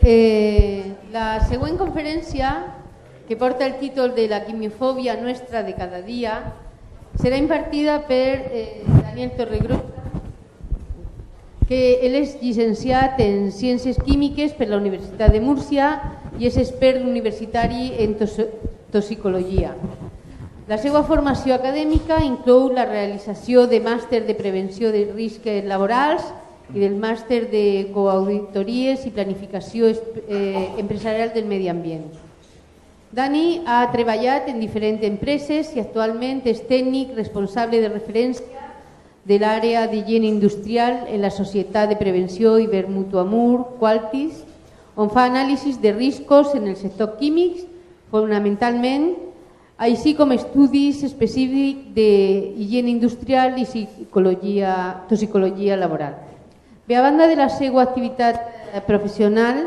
La següent conferència, que porta el títol de la quimiofòbia nostra de cada dia, serà impartida per Daniel Torregrossa, que ell és llicenciat en Ciències Químiques per la Universitat de Múrcia i és expert universitari en toxicologia. La seva formació acadèmica inclou la realització de màster de prevenció de riscs laborals i del màster de coauditories i planificació empresarial del medi ambient. Dani ha treballat en diferents empreses i actualment és tècnic responsable de referència de l'àrea d'higiene industrial en la Societat de Prevenció Ibermutuamur Qualtis, on fa anàlisis de riscos en el sector químic, fonamentalment, així com estudis específics d'higiene industrial i toxicologia laboral. Bé, a banda de la seva activitat professional,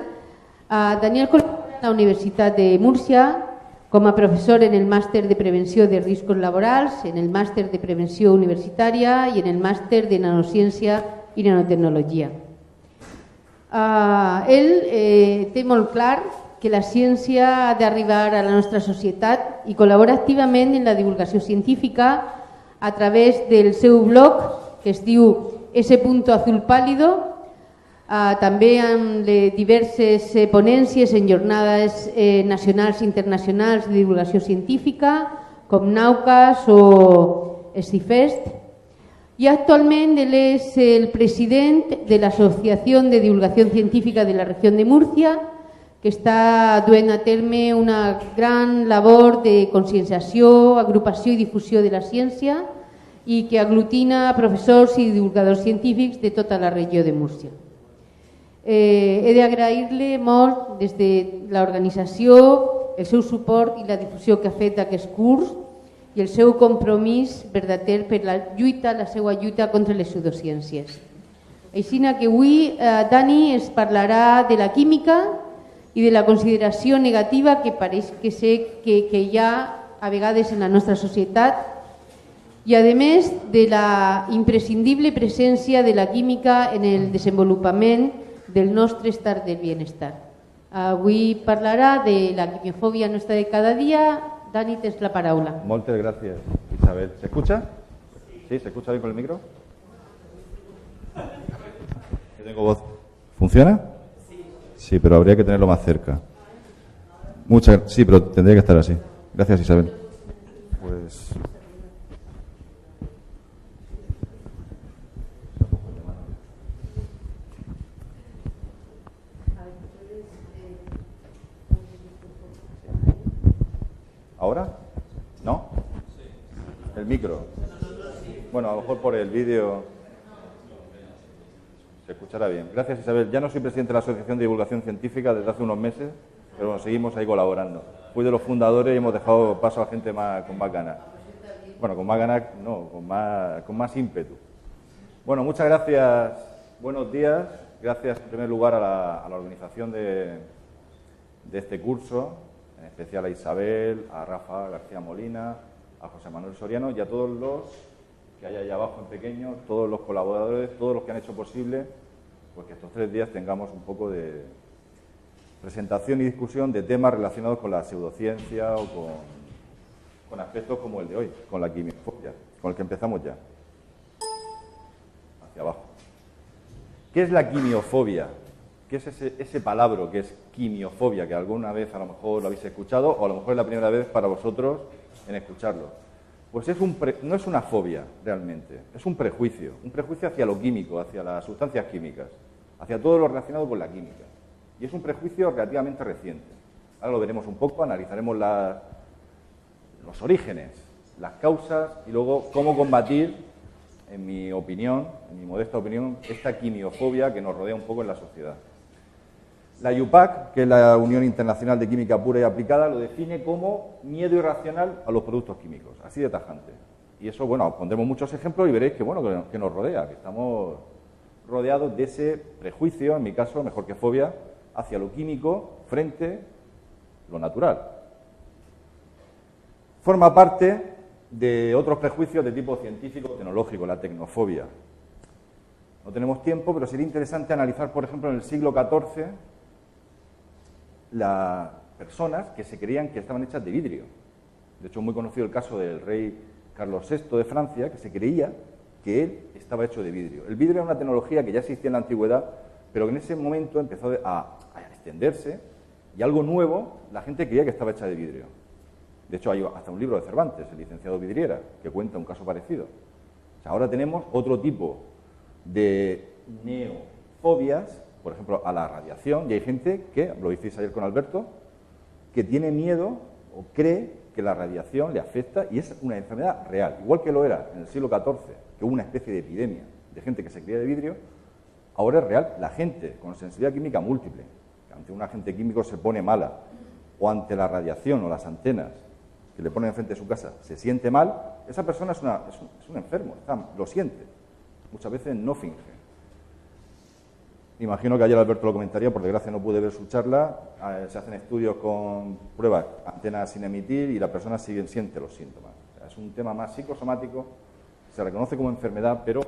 Daniel col·labora a la Universitat de Múrcia com a professor en el màster de prevenció de riscos laborals, en el màster de prevenció universitària i en el màster de nanociència i nanotecnologia. Ell té molt clar que la ciència ha d'arribar a la nostra societat i col·labora activament en la divulgació científica a través del seu blog que es diu S.azulpálido, també amb diverses ponències en jornades nacionals i internacionals de divulgació científica, com Naucas o Escifest, i actualment ell és el president de l'Associació de Divulgació Científica de la Regió de Múrcia, que està duent a terme una gran labor de conscienciació, agrupació i difusió de la ciència i que aglutina professors i divulgadors científics de tota la regió de Múrcia. He d'agrair-li molt des de l'organització el seu suport i la difusió que ha fet d'aquest curs i el seu compromís verdader per la seva lluita contra les pseudociències. Així que avui Dani ens parlarà de la química i de la consideració negativa que pareix que hi ha a vegades en la nostra societat i a més de la imprescindible presència de la química en el desenvolupament del nostre estat del bienestar. Avui parlarà de la quimiofòbia nostra de cada dia. Dani, tens la paraula. Moltes gràcies, Isabel. ¿Se escucha? ¿Sí? ¿Se escucha bien con el micro? ¿Tengo voz? ¿Funciona? Sí, pero habría que tenerlo más cerca. Sí, pero tendría que estar así. Gracias, Isabel. Pues... ¿Ahora? ¿No? El micro. Bueno, a lo mejor por el vídeo se escuchará bien. Gracias, Isabel. Ya no soy presidente de la Asociación de Divulgación Científica desde hace unos meses, pero bueno, seguimos ahí colaborando. Fui de los fundadores y hemos dejado paso a gente con más ganas. Bueno, con más ganas, no, con más ímpetu. Bueno, muchas gracias. Buenos días. Gracias, en primer lugar, a la organización de este curso, en especial a Isabel, a Rafa García Molina, a José Manuel Soriano y a todos los que hay ahí abajo en pequeño, todos los colaboradores, todos los que han hecho posible pues que estos 3 días tengamos un poco de presentación y discusión de temas relacionados con la pseudociencia o con aspectos como el de hoy, con la quimiofobia, con el que empezamos ya. Hacia abajo. ¿Qué es la quimiofobia? ¿Qué es ese palabra que es quimiofobia, que alguna vez a lo mejor lo habéis escuchado o a lo mejor es la primera vez para vosotros en escucharlo? Pues no es una fobia realmente, es un prejuicio hacia lo químico, hacia las sustancias químicas, hacia todo lo relacionado con la química. Y es un prejuicio relativamente reciente. Ahora lo veremos un poco, analizaremos los orígenes, las causas y luego cómo combatir, en mi opinión, en mi modesta opinión, esta quimiofobia que nos rodea un poco en la sociedad. La IUPAC, que es la Unión Internacional de Química Pura y Aplicada, lo define como miedo irracional a los productos químicos, así de tajante. Y eso, bueno, pondremos muchos ejemplos y veréis que, bueno, que nos rodea, que estamos rodeados de ese prejuicio, en mi caso, mejor que fobia, hacia lo químico frente a lo natural. Forma parte de otros prejuicios de tipo científico o tecnológico, la tecnofobia. No tenemos tiempo, pero sería interesante analizar, por ejemplo, en el siglo XIV, las personas que se creían que estaban hechas de vidrio. De hecho, es muy conocido el caso del rey Carlos VI de Francia, que se creía que él estaba hecho de vidrio. El vidrio era una tecnología que ya existía en la antigüedad, pero que en ese momento empezó a extenderse, y algo nuevo, la gente creía que estaba hecha de vidrio. De hecho, hay hasta un libro de Cervantes, El licenciado Vidriera, que cuenta un caso parecido. O sea, ahora tenemos otro tipo de neofobias, por ejemplo, a la radiación, y hay gente que, lo hicisteis ayer con Alberto, que tiene miedo o cree que la radiación le afecta, y es una enfermedad real, igual que lo era en el siglo XIV, que hubo una especie de epidemia de gente que se creía de vidrio. Ahora es real. La gente con sensibilidad química múltiple, que ante un agente químico se pone mala, o ante la radiación o las antenas que le ponen enfrente de su casa se siente mal, esa persona es un enfermo, lo siente. Muchas veces no finge. Imagino que ayer Alberto lo comentaría, por desgracia no pude ver su charla. Se hacen estudios con pruebas, antenas sin emitir, y la persona siente los síntomas. O sea, es un tema más psicosomático, se reconoce como enfermedad, pero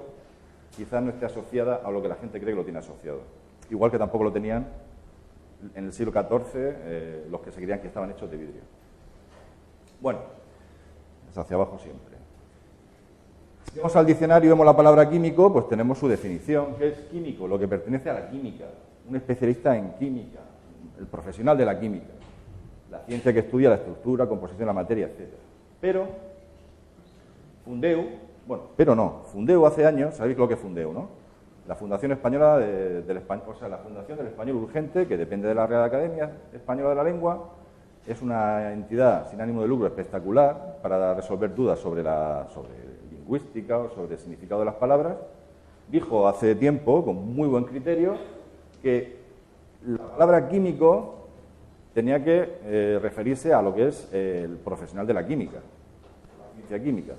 quizás no esté asociada a lo que la gente cree que lo tiene asociado. Igual que tampoco lo tenían en el siglo XIV los que se creían que estaban hechos de vidrio. Bueno, es hacia abajo siempre. Si vamos al diccionario y vemos la palabra químico, pues tenemos su definición. ¿Qué es químico? Lo que pertenece a la química. Un especialista en química, el profesional de la química, la ciencia que estudia la estructura, composición de la materia, etc. Pero Fundeu hace años, sabéis lo que es Fundeu, ¿no? La Fundación Española la Fundación del Español Urgente, que depende de la Real Academia Española de la Lengua, es una entidad sin ánimo de lucro espectacular para resolver dudas sobre lingüística o sobre el significado de las palabras. Dijo hace tiempo, con muy buen criterio, que la palabra químico tenía que referirse a lo que es el profesional de la química, la ciencia química.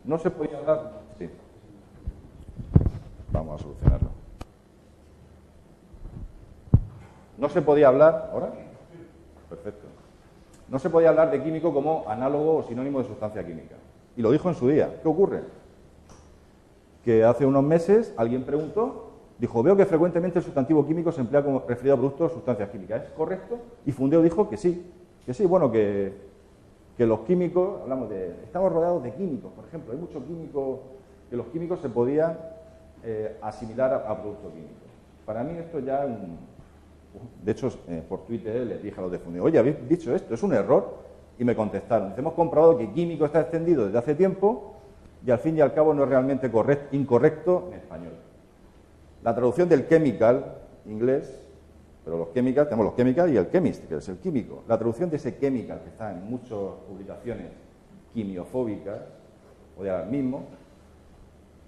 No se podía hablar... Sí. Vamos a solucionarlo. No se podía hablar... ¿Ahora? Perfecto. No se podía hablar de químico como análogo o sinónimo de sustancia química. Y lo dijo en su día. ¿Qué ocurre? Que hace unos meses alguien preguntó, dijo, veo que frecuentemente el sustantivo químico se emplea como referido a productos o sustancias químicas. ¿Es correcto? Y Fundeu dijo que sí. Bueno, que los químicos, estamos rodeados de químicos, por ejemplo, hay muchos químicos, que los químicos se podían asimilar a productos químicos. Para mí esto ya de hecho, por Twitter les dije a los de Fundeu, oye, habéis dicho esto, es un error, y me contestaron, hemos comprobado que químico está extendido desde hace tiempo y al fin y al cabo no es realmente incorrecto en español. La traducción del chemical, inglés, pero los chemical, tenemos los chemical y el chemist, que es el químico. La traducción de ese chemical, que está en muchas publicaciones quimiofóbicas, o de alarmismo,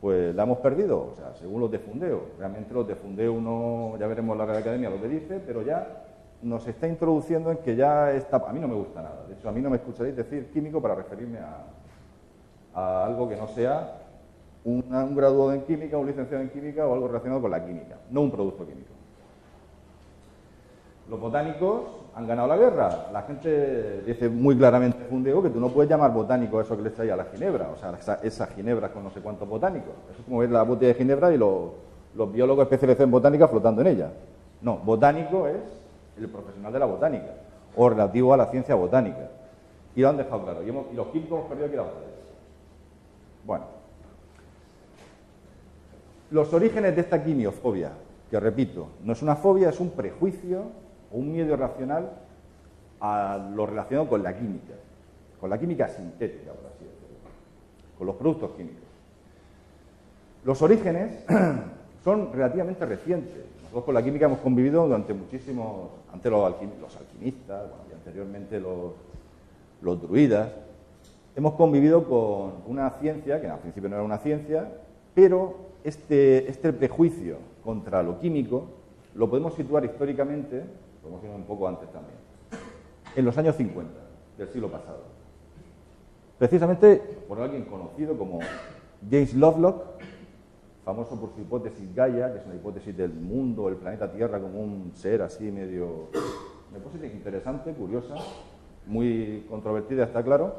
pues la hemos perdido, o sea, según los de Fundeu. Realmente los de Fundeu no, ya veremos la Real Academia lo que dice, pero ya nos está introduciendo en que ya está... A mí no me gusta nada, de hecho a mí no me escucharéis decir químico para referirme a algo que no sea un graduado en química, un licenciado en química o algo relacionado con la química, no un producto químico. Los botánicos han ganado la guerra. La gente dice muy claramente Fundeu que tú no puedes llamar botánico a eso que les traía la ginebra, o sea, esa ginebra con no sé cuántos botánicos. Eso es como ver la botella de ginebra y los biólogos especializados en botánica flotando en ella. No, botánico es el profesional de la botánica o relativo a la ciencia botánica. Y lo han dejado claro. Y los químicos hemos perdido aquí la batalla. Bueno. Los orígenes de esta quimiofobia, que repito, no es una fobia, es un prejuicio o un miedo irracional a lo relacionado con la química sintética, por así decirlo, con los productos químicos. Los orígenes son relativamente recientes. Nosotros con la química hemos convivido durante muchísimos, antes los alquimistas, bueno, y anteriormente los druidas. Hemos convivido con una ciencia, que al principio no era una ciencia, pero este prejuicio contra lo químico lo podemos situar históricamente, podemos ir un poco antes también, en los años 50 del siglo pasado. Precisamente por alguien conocido como James Lovelock, famoso por su hipótesis Gaia, que es una hipótesis del mundo, el planeta Tierra como un ser así medio... Una hipótesis interesante, curiosa, muy controvertida, está claro,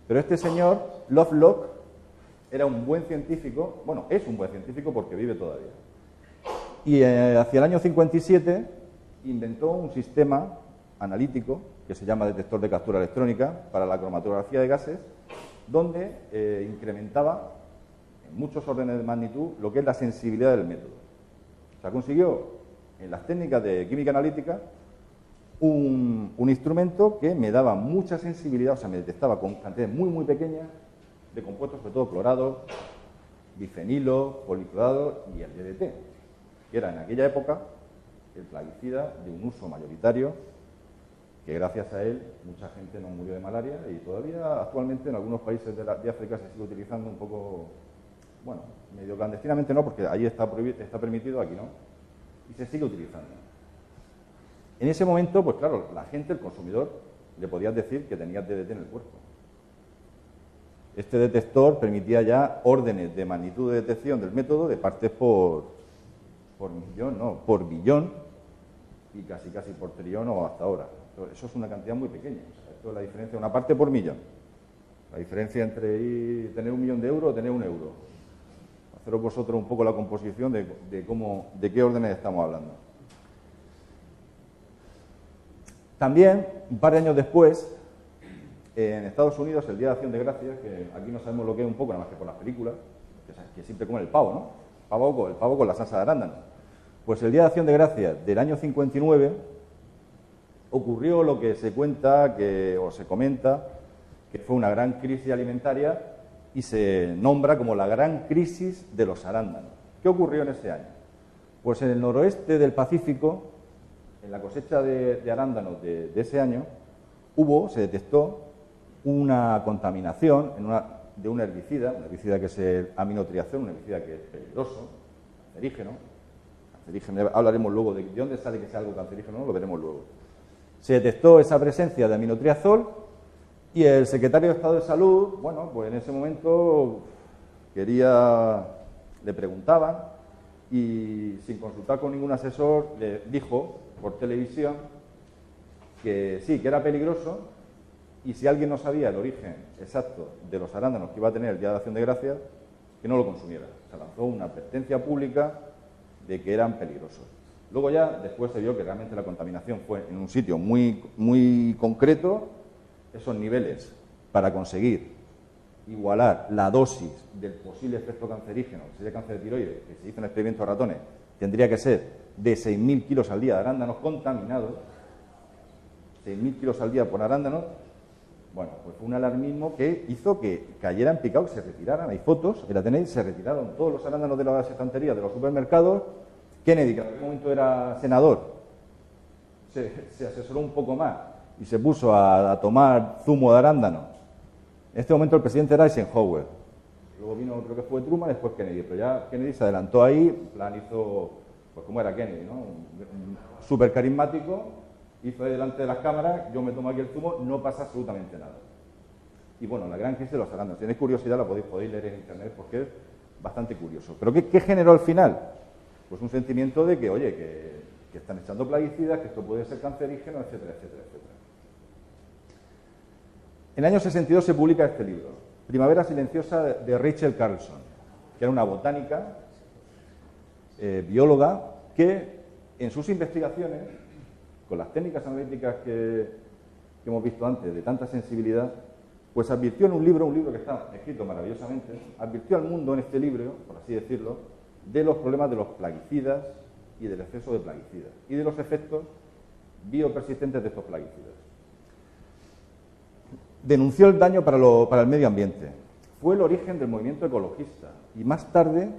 pero este señor, Lovelock, era un buen científico, bueno, es un buen científico porque vive todavía. Y hacia el año 57 inventó un sistema analítico que se llama detector de captura electrónica para la cromatografía de gases, donde incrementaba en muchos órdenes de magnitud lo que es la sensibilidad del método. O sea, consiguió en las técnicas de química analítica un instrumento que me daba mucha sensibilidad, o sea, me detectaba con cantidades muy, muy pequeñas de compuestos, sobre todo clorados, bifenilo, policlorado y el DDT, que era en aquella época el plaguicida de un uso mayoritario, que gracias a él mucha gente no murió de malaria y todavía actualmente en algunos países de África se sigue utilizando un poco, bueno, medio clandestinamente no, porque ahí está permitido, aquí no, y se sigue utilizando. En ese momento, pues claro, la gente, el consumidor, le podía decir que tenía DDT en el cuerpo. Este detector permitía ya órdenes de magnitud de detección del método de partes por millón, no, por billón y casi por trillón o hasta ahora. Eso es una cantidad muy pequeña. O sea, esto es la diferencia, una parte por millón. La diferencia entre tener 1 millón de euros o tener 1 euro. Haceros vosotros un poco la composición de qué órdenes estamos hablando. También, un par de años después, en Estados Unidos, el Día de Acción de Gracias, que aquí no sabemos lo que es un poco, nada más que por las películas, que siempre comen el pavo, ¿no? El pavo con la salsa de arándano. Pues el Día de Acción de Gracias del año 59 ocurrió lo que se cuenta o se comenta que fue una gran crisis alimentaria y se nombra como la gran crisis de los arándanos. ¿Qué ocurrió en ese año? Pues en el noroeste del Pacífico, en la cosecha de arándanos de ese año, se detectó una contaminación de un herbicida que es el aminotriazol, un herbicida que es peligroso, cancerígeno. Hablaremos luego de dónde sale que sea algo cancerígeno, lo veremos luego. Se detectó esa presencia de aminotriazol y el secretario de Estado de Salud, bueno, pues en ese momento le preguntaban y sin consultar con ningún asesor le dijo por televisión que sí, que era peligroso y si alguien no sabía el origen exacto de los arándanos que iba a tener el Día de Acción de Gracias, que no lo consumiera. Se lanzó una advertencia pública de que eran peligrosos. Luego ya, después se vio que realmente la contaminación fue en un sitio muy, muy concreto, esos niveles para conseguir igualar la dosis del posible efecto cancerígeno, que sería cáncer de tiroides, que se hizo en experimentos de ratones, tendría que ser de 6.000 kilos al día de arándanos contaminados, 6.000 kilos al día por arándanos. Bueno, pues fue un alarmismo que hizo que cayeran picados, se retiraran. Hay fotos, ahí la tenéis, se retiraron todos los arándanos de las estanterías de los supermercados. Kennedy, que en aquel momento era senador, se asesoró un poco más y se puso a tomar zumo de arándano. En este momento el presidente era Eisenhower. Luego vino, creo que fue Truman, después Kennedy. Pero ya Kennedy se adelantó ahí, en plan hizo, pues como era Kennedy, ¿no? Súper carismático, hizo ahí delante de las cámaras, yo me tomo aquí el zumo, no pasa absolutamente nada. Y bueno, la gran crisis de los arándanos. Si tenéis curiosidad la podéis leer en internet porque es bastante curioso. ¿Pero qué generó al final? Pues un sentimiento de que, oye, que están echando plaguicidas, que esto puede ser cancerígeno, etcétera, etcétera, etcétera. En el año 62 se publica este libro, Primavera Silenciosa, de Rachel Carlson, que era una botánica, bióloga, que en sus investigaciones, con las técnicas analíticas que hemos visto antes, de tanta sensibilidad, pues advirtió en un libro que está escrito maravillosamente, advirtió al mundo en este libro, por así decirlo, de los problemas de los plaguicidas y del exceso de plaguicidas y de los efectos biopersistentes de estos plaguicidas. Denunció el daño para el medio ambiente. Fue el origen del movimiento ecologista y más tarde,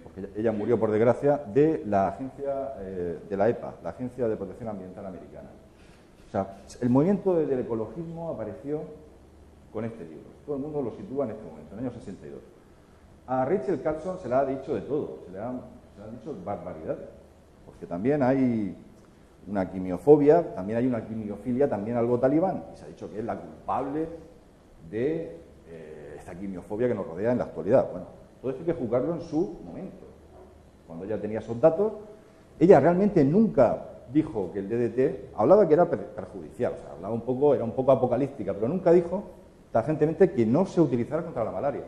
porque ella murió por desgracia, de la agencia de la EPA, la Agencia de Protección Ambiental Americana. O sea, el movimiento del ecologismo apareció con este libro. Todo el mundo lo sitúa en este momento, en el año 62. A Rachel Carlson se le ha dicho de todo, se le han dicho barbaridades, porque también hay una quimiofobia, también hay una quimiofilia, también algo talibán, y se ha dicho que es la culpable de esta quimiofobia que nos rodea en la actualidad. Bueno, todo esto hay que juzgarlo en su momento. Cuando ella tenía esos datos, ella realmente nunca dijo que el DDT, hablaba que era perjudicial, o sea, era un poco apocalíptica, pero nunca dijo tajantemente que no se utilizara contra la malaria.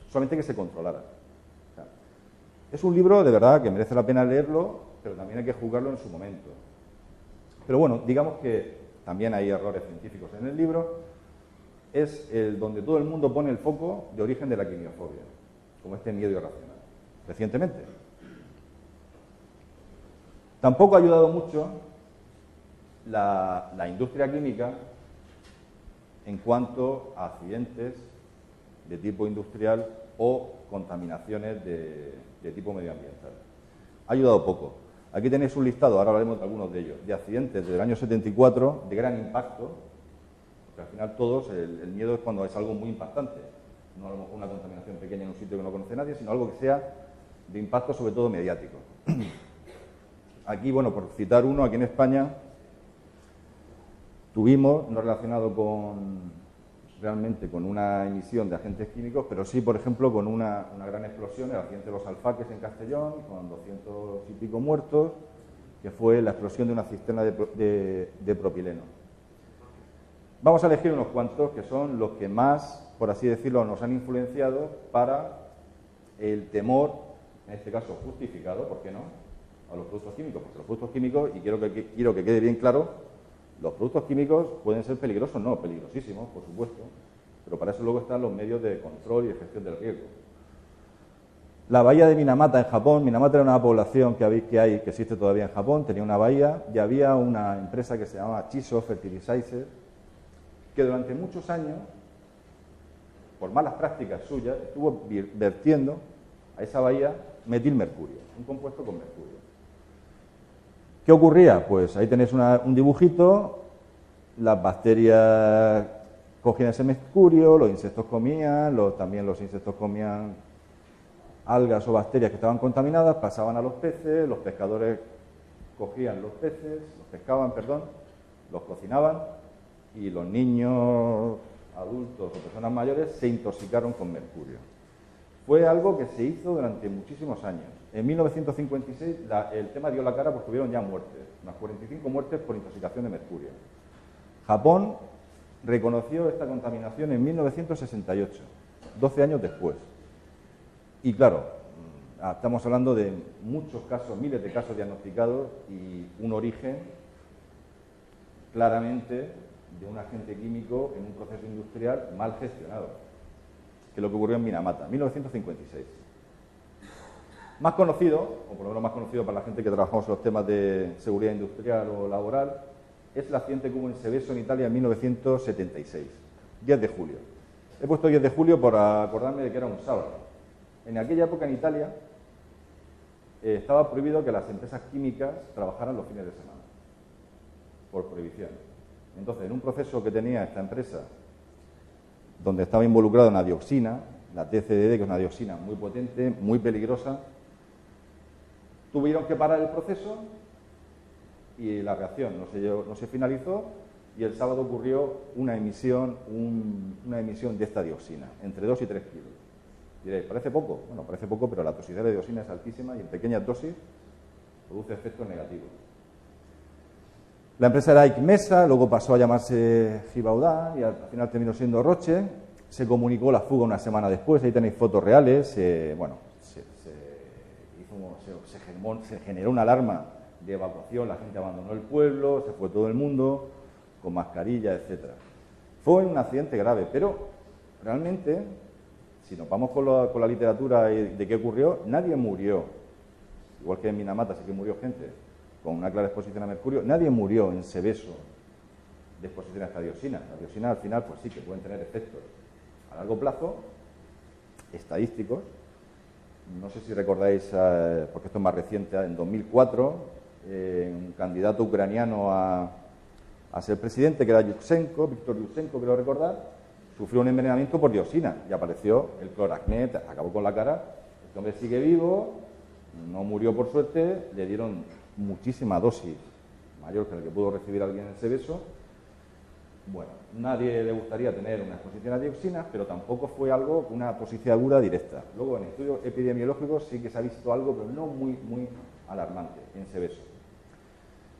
Solamente que se controlara. O sea, es un libro de verdad que merece la pena leerlo, pero también hay que juzgarlo en su momento. Pero bueno, digamos que también hay errores científicos en el libro, es donde todo el mundo pone el foco de origen de la quimiofobia, como este miedo irracional, recientemente. Tampoco ha ayudado mucho la industria química en cuanto a accidentes de tipo industrial o contaminaciones de tipo medioambiental. Ha ayudado poco. Aquí tenéis un listado, ahora hablaremos de algunos de ellos, de accidentes del año 74 de gran impacto, porque al final todos, el miedo es cuando es algo muy impactante, no a lo mejor una contaminación pequeña en un sitio que no conoce nadie, sino algo que sea de impacto sobre todo mediático. Aquí, bueno, por citar uno, aquí en España tuvimos, no relacionado realmente con una emisión de agentes químicos, pero sí, por ejemplo, con una gran explosión, el accidente de los Alfaques en Castellón, con 200 y pico muertos, que fue la explosión de una cisterna de propileno. Vamos a elegir unos cuantos que son los que más, por así decirlo, nos han influenciado para el temor, en este caso justificado, ¿por qué no?, a los productos químicos. Porque los productos químicos, y quiero que quede bien claro, los productos químicos pueden ser peligrosos, no, peligrosísimos, por supuesto, pero para eso luego están los medios de control y de gestión del riesgo. La bahía de Minamata en Japón, Minamata era una población que existe todavía en Japón, tenía una bahía y había una empresa que se llamaba Chiso Fertilizer, que durante muchos años, por malas prácticas suyas, estuvo vertiendo a esa bahía metilmercurio, un compuesto con mercurio. ¿Qué ocurría? Pues ahí tenéis un dibujito, las bacterias cogían ese mercurio, los insectos comían, también los insectos comían algas o bacterias que estaban contaminadas, pasaban a los peces, los pescadores cogían los peces, los pescaban, perdón, los cocinaban y los niños, adultos o personas mayores se intoxicaron con mercurio. Fue algo que se hizo durante muchísimos años. En 1956 el tema dio la cara porque hubieron ya muertes, unas 45 muertes por intoxicación de mercurio. Japón reconoció esta contaminación en 1968, 12 años después. Y claro, estamos hablando de muchos casos, miles de casos diagnosticados y un origen claramente de un agente químico en un proceso industrial mal gestionado, que es lo que ocurrió en Minamata, 1956. Más conocido, o por lo menos más conocido para la gente que trabajamos en los temas de seguridad industrial o laboral, es el accidente que hubo en Seveso, en Italia, en 1976, 10 de julio. He puesto 10 de julio por acordarme de que era un sábado. En aquella época en Italia estaba prohibido que las empresas químicas trabajaran los fines de semana, por prohibición. Entonces, en un proceso que tenía esta empresa, donde estaba involucrada una dioxina, la TCDD, que es una dioxina muy potente, muy peligrosa, tuvieron que parar el proceso y la reacción no se finalizó y el sábado ocurrió una emisión de esta dioxina, entre 2 y 3 kilos. Diréis, ¿parece poco? Bueno, parece poco, pero la toxicidad de dioxina es altísima y en pequeñas dosis produce efectos negativos. La empresa era Ikmesa, luego pasó a llamarse Givaudan y al final terminó siendo Roche. Se comunicó la fuga una semana después, ahí tenéis fotos reales. Se generó una alarma de evacuación, la gente abandonó el pueblo, se fue todo el mundo, con mascarilla, etcétera. Fue un accidente grave, pero realmente, si nos vamos con la literatura de qué ocurrió, nadie murió. Igual que en Minamata sí que murió gente con una clara exposición a mercurio, nadie murió en Seveso de exposición a esta dioxina. La dioxina al final, pues sí, que pueden tener efectos a largo plazo, estadísticos. No sé si recordáis, porque esto es más reciente, en 2004, un candidato ucraniano a ser presidente, que era Yushchenko, Víctor Yushchenko, creo recordar, sufrió un envenenamiento por dioxina y apareció el cloracnet, acabó con la cara. Este hombre sigue vivo, no murió por suerte, le dieron muchísima dosis, mayor que la que pudo recibir alguien en Seveso. Bueno, nadie le gustaría tener una exposición a dioxinas, pero tampoco fue algo con una toxicidad directa. Luego, en estudios epidemiológicos sí que se ha visto algo, pero no muy alarmante en Seveso.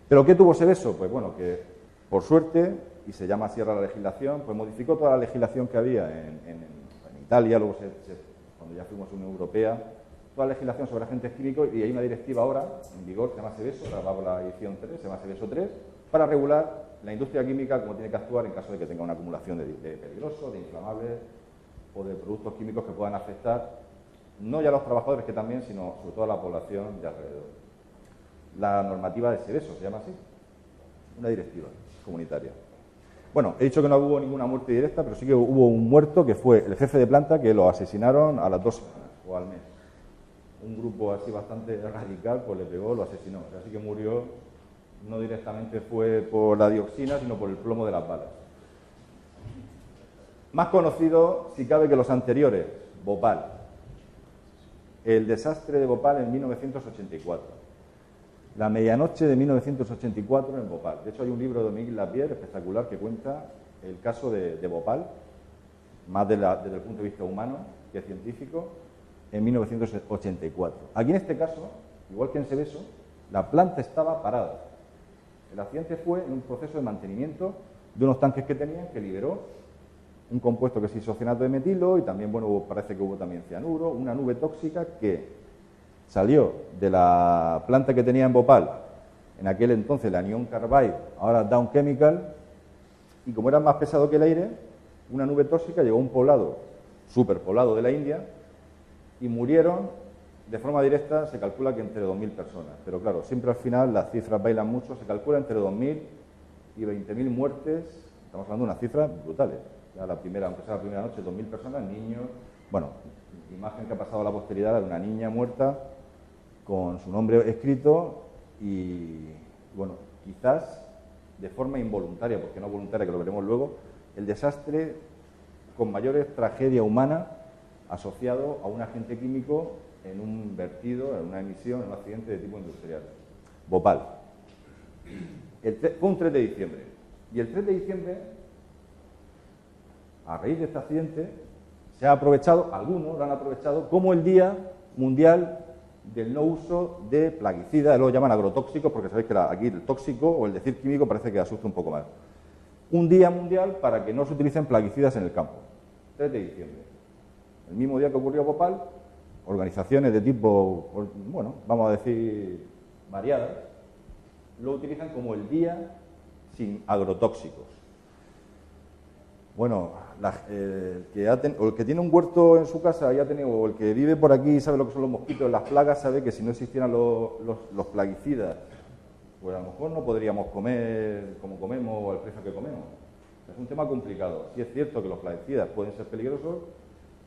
¿Pero qué tuvo Seveso? Pues bueno, que por suerte, y se llama así ahora la legislación, pues modificó toda la legislación que había en Italia, luego cuando ya fuimos a Unión Europea, toda la legislación sobre agentes químicos, y hay una directiva ahora en vigor, se llama Seveso, ahora va por la edición 3, se llama Seveso 3, para regular la industria química cómo tiene que actuar en caso de que tenga una acumulación de peligrosos, de inflamables o de productos químicos que puedan afectar no ya a los trabajadores, que también, sino sobre todo a la población de alrededor. La normativa de Seveso se llama así, una directiva comunitaria. Bueno, he dicho que no hubo ninguna muerte directa, pero sí que hubo un muerto que fue el jefe de planta, que lo asesinaron a las 2 semanas o al mes. Un grupo así bastante radical pues le pegó, lo asesinó. Así que murió, no directamente fue por la dioxina, sino por el plomo de las balas. Más conocido, si cabe, que los anteriores, Bhopal. El desastre de Bhopal en 1984. La medianoche de 1984 en Bhopal. De hecho, hay un libro de Dominique Lapierre espectacular que cuenta el caso de Bhopal, más desde el punto de vista humano que científico, en 1984. Aquí en este caso, igual que en Seveso, la planta estaba parada. El accidente fue en un proceso de mantenimiento de unos tanques que tenían, que liberó un compuesto que es isocianato de metilo y también, bueno, parece que hubo también cianuro, una nube tóxica que salió de la planta que tenía en Bhopal, en aquel entonces la Anion Carbide, ahora Dow Chemical, y como era más pesado que el aire, una nube tóxica llegó a un poblado, superpoblado de la India, y murieron de forma directa, se calcula que entre 2.000 personas. Pero claro, siempre al final las cifras bailan mucho, se calcula entre 2.000 y 20.000 muertes, estamos hablando de unas cifras brutales. Ya la primera, aunque sea la primera noche, 2.000 personas, niños, bueno, imagen que ha pasado a la posteridad de una niña muerta con su nombre escrito y, bueno, quizás de forma involuntaria, porque no voluntaria, que lo veremos luego, el desastre con mayores tragedia humana asociado a un agente químico en un vertido, en una emisión, en un accidente de tipo industrial. Bhopal. Fue un 3 de diciembre. Y el 3 de diciembre, a raíz de este accidente, se ha aprovechado, algunos lo han aprovechado, como el Día Mundial del no uso de plaguicidas, lo llaman agrotóxicos, porque sabéis que aquí el tóxico o el decir químico parece que asusta un poco más. Un día mundial para que no se utilicen plaguicidas en el campo. 3 de diciembre. El mismo día que ocurrió Bhopal, organizaciones de tipo, bueno, vamos a decir, variadas, lo utilizan como el día sin agrotóxicos. Bueno, el que tiene un huerto en su casa, o el que vive por aquí y sabe lo que son los mosquitos, las plagas, sabe que si no existieran los plaguicidas, pues a lo mejor no podríamos comer como comemos o al precio que comemos. Es un tema complicado. Sí es cierto que los plaguicidas pueden ser peligrosos,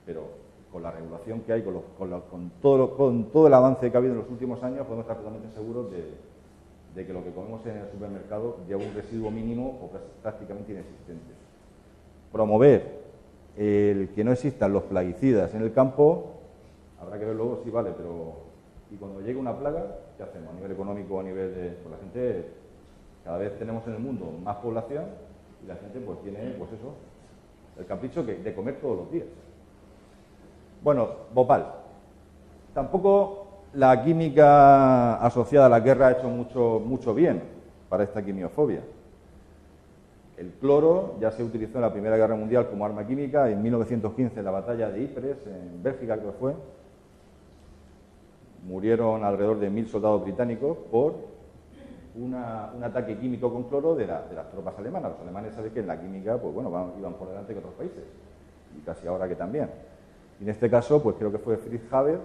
pero con la regulación que hay, con todo el avance que ha habido en los últimos años, podemos estar totalmente seguros de que lo que comemos en el supermercado lleva un residuo mínimo o prácticamente inexistente. Promover el que no existan los plaguicidas en el campo, habrá que ver luego si vale, pero y cuando llegue una plaga, ¿qué hacemos? A nivel económico, a nivel de... Pues la gente, cada vez tenemos en el mundo más población y la gente pues tiene, pues eso, el capricho de comer todos los días. Bueno, Bhopal. Tampoco la química asociada a la guerra ha hecho mucho bien para esta quimiofobia. El cloro ya se utilizó en la Primera Guerra Mundial como arma química, en 1915 en la batalla de Ypres, en Bélgica creo que fue. Murieron alrededor de 1.000 soldados británicos por un ataque químico con cloro de las tropas alemanas. Los alemanes saben que en la química, pues bueno, iban por delante que otros países, y casi ahora que también. Y en este caso, pues creo que fue Fritz Haber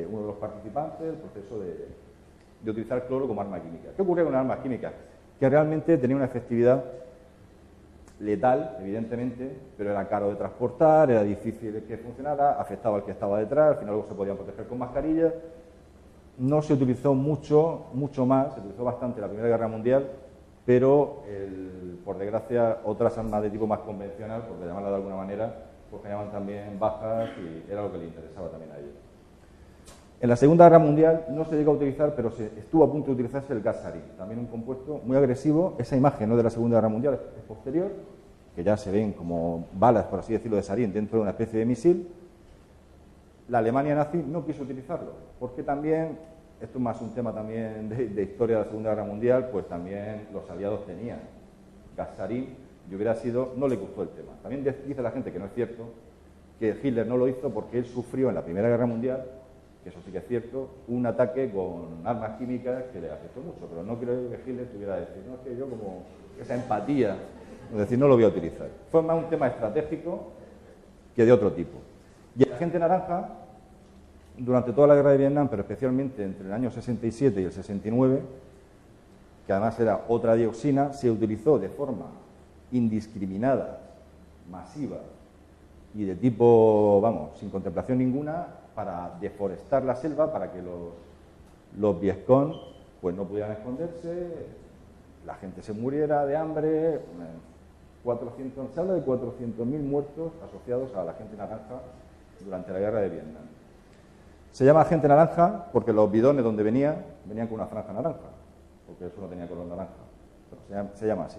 uno de los participantes del proceso de utilizar cloro como arma química. ¿Qué ocurría con las armas químicas? Que realmente tenía una efectividad letal, evidentemente, pero era caro de transportar, era difícil que funcionara, afectaba al que estaba detrás, al final luego se podían proteger con mascarillas. No se utilizó mucho más, se utilizó bastante en la Primera Guerra Mundial, pero por desgracia otras armas de tipo más convencional, por llamarla de alguna manera, pues generaban también bajas y era lo que le interesaba también a ellos. En la Segunda Guerra Mundial no se llegó a utilizar, pero estuvo a punto de utilizarse el gas sarín, también un compuesto muy agresivo. Esa imagen no de la Segunda Guerra Mundial es posterior, que ya se ven como balas, por así decirlo, de sarín dentro de una especie de misil. La Alemania nazi no quiso utilizarlo, porque también, esto es más un tema también de historia de la Segunda Guerra Mundial, pues también los aliados tenían gas sarín y no le gustó el tema. También dice la gente que no es cierto, que Hitler no lo hizo porque él sufrió en la Primera Guerra Mundial que eso sí que es cierto, un ataque con armas químicas que le afectó mucho, pero no creo que Hitler tuviera que decir, no, es que yo como esa empatía, es decir, no lo voy a utilizar. Fue más un tema estratégico que de otro tipo. Y el agente naranja, durante toda la guerra de Vietnam, pero especialmente entre el año 67 y el 69, que además era otra dioxina, se utilizó de forma indiscriminada, masiva y de tipo, vamos, sin contemplación ninguna, para deforestar la selva, para que los Vietcong pues no pudieran esconderse, la gente se muriera de hambre. Se habla de 400.000 muertos asociados a la gente naranja durante la guerra de Vietnam. Se llama agente naranja porque los bidones donde venían con una franja naranja, porque eso no tenía color naranja, pero se llama así.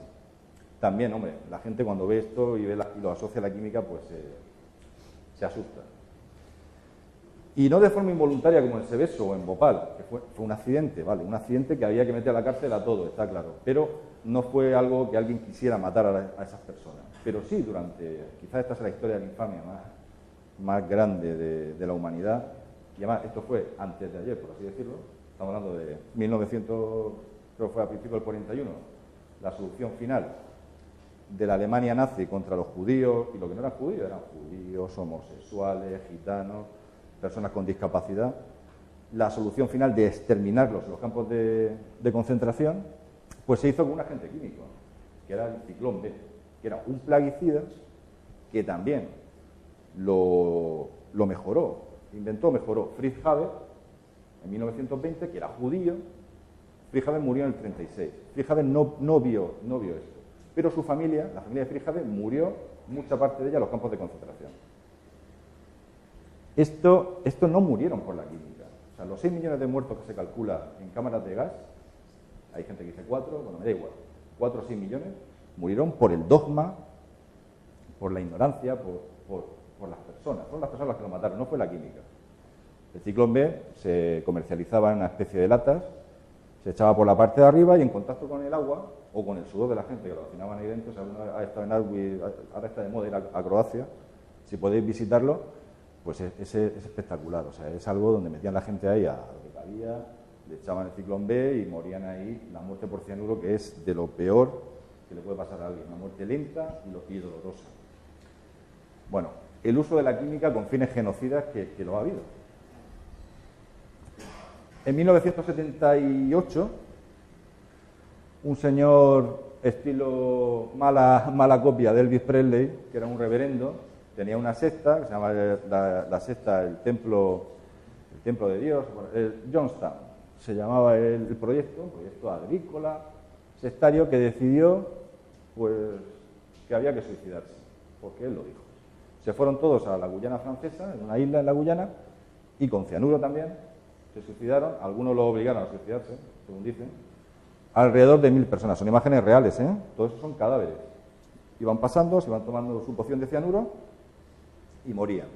También, hombre, la gente cuando ve esto y lo asocia a la química, pues se asusta. Y no de forma involuntaria como en Seveso o en Bhopal, que fue un accidente, ¿vale? Un accidente que había que meter a la cárcel a todo, está claro. Pero no fue algo que alguien quisiera matar a esas personas. Pero sí, quizás esta es la historia de la infamia más grande de la humanidad. Y además, esto fue antes de ayer, por así decirlo. Estamos hablando de 1900, creo que fue a principios del 41, la solución final de la Alemania nazi contra los judíos, y lo que no eran judíos, homosexuales, gitanos, personas con discapacidad, la solución final de exterminarlos en los campos de concentración, pues se hizo con un agente químico, que era el ciclón B, que era un plaguicida que también lo mejoró, mejoró Fritz Haber en 1920, que era judío. Fritz Haber murió en el 36. Fritz Haber no vio esto, pero su familia, la familia de Fritz Haber, murió mucha parte de ella en los campos de concentración. Esto no murieron por la química. O sea, los 6 millones de muertos que se calcula en cámaras de gas, hay gente que dice 4, bueno, me da igual, 4 o 6 millones, murieron por el dogma, por la ignorancia, por las personas. Fueron las personas las que lo mataron, no fue la química. El ciclón B se comercializaba en una especie de latas, se echaba por la parte de arriba y en contacto con el agua o con el sudor de la gente que lo cocinaban ahí dentro. Si alguno ha estado en Auschwitz, ahora está de moda ir a Croacia, si podéis visitarlo, pues es espectacular. O sea, es algo donde metían la gente ahí a lo que cabía, le echaban el ciclón B y morían ahí. La muerte por cianuro, que es de lo peor que le puede pasar a alguien, una muerte lenta y dolorosa. Bueno, el uso de la química con fines genocidas que lo ha habido. En 1978, un señor estilo mala copia de Elvis Presley, que era un reverendo, tenía una secta que se llama la secta el templo de Dios, Johnstown, se llamaba un proyecto agrícola, sectario, que decidió pues que había que suicidarse, porque él lo dijo. Se fueron todos a la Guyana francesa, en una isla en la Guyana, y con cianuro también, se suicidaron. Algunos lo obligaron a suicidarse, según dicen. Alrededor de 1.000 personas, son imágenes reales, ¿eh? Todos esos son cadáveres. Iban pasando, se iban tomando su poción de cianuro y morían.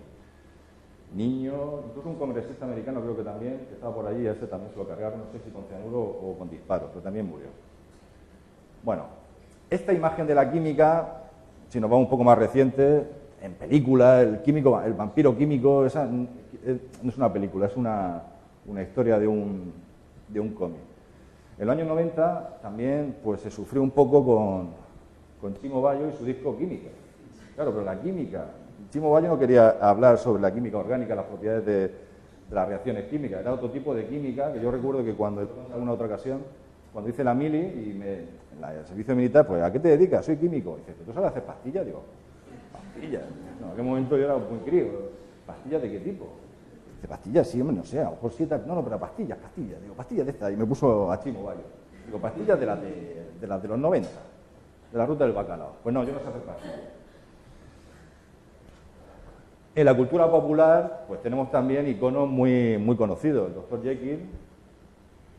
Niños, incluso un congresista americano creo que también, que estaba por allí, ese también se lo cargaron, no sé si con cianuro o con disparos, pero también murió. Bueno, esta imagen de la química, si nos vamos un poco más reciente, en película, el vampiro químico, esa no es una película, es una historia de un cómic. En los años 90 también pues se sufrió un poco con Chimo Bayo y su disco Química. Claro, pero la química, Chimo Bayo no quería hablar sobre la química orgánica, las propiedades de las reacciones químicas, era otro tipo de química, que yo recuerdo que cuando, en alguna otra ocasión, cuando hice la mili y en el servicio militar, pues ¿a qué te dedicas? Soy químico. Y dice, ¿tú sabes hacer pastillas? Digo, pastillas. No, en aquel momento yo era muy crío. ¿Pastillas de qué tipo? Dice, pastillas, sí, hombre, no sé, a lo mejor 7. No, pero pastillas. Digo, pastillas de estas. Y me puso a Chimo Bayo. Digo, pastillas de las de los 90, de la ruta del bacalao. Pues no, yo no sé hacer pastillas. En la cultura popular, pues tenemos también iconos muy conocidos. El Dr. Jekyll,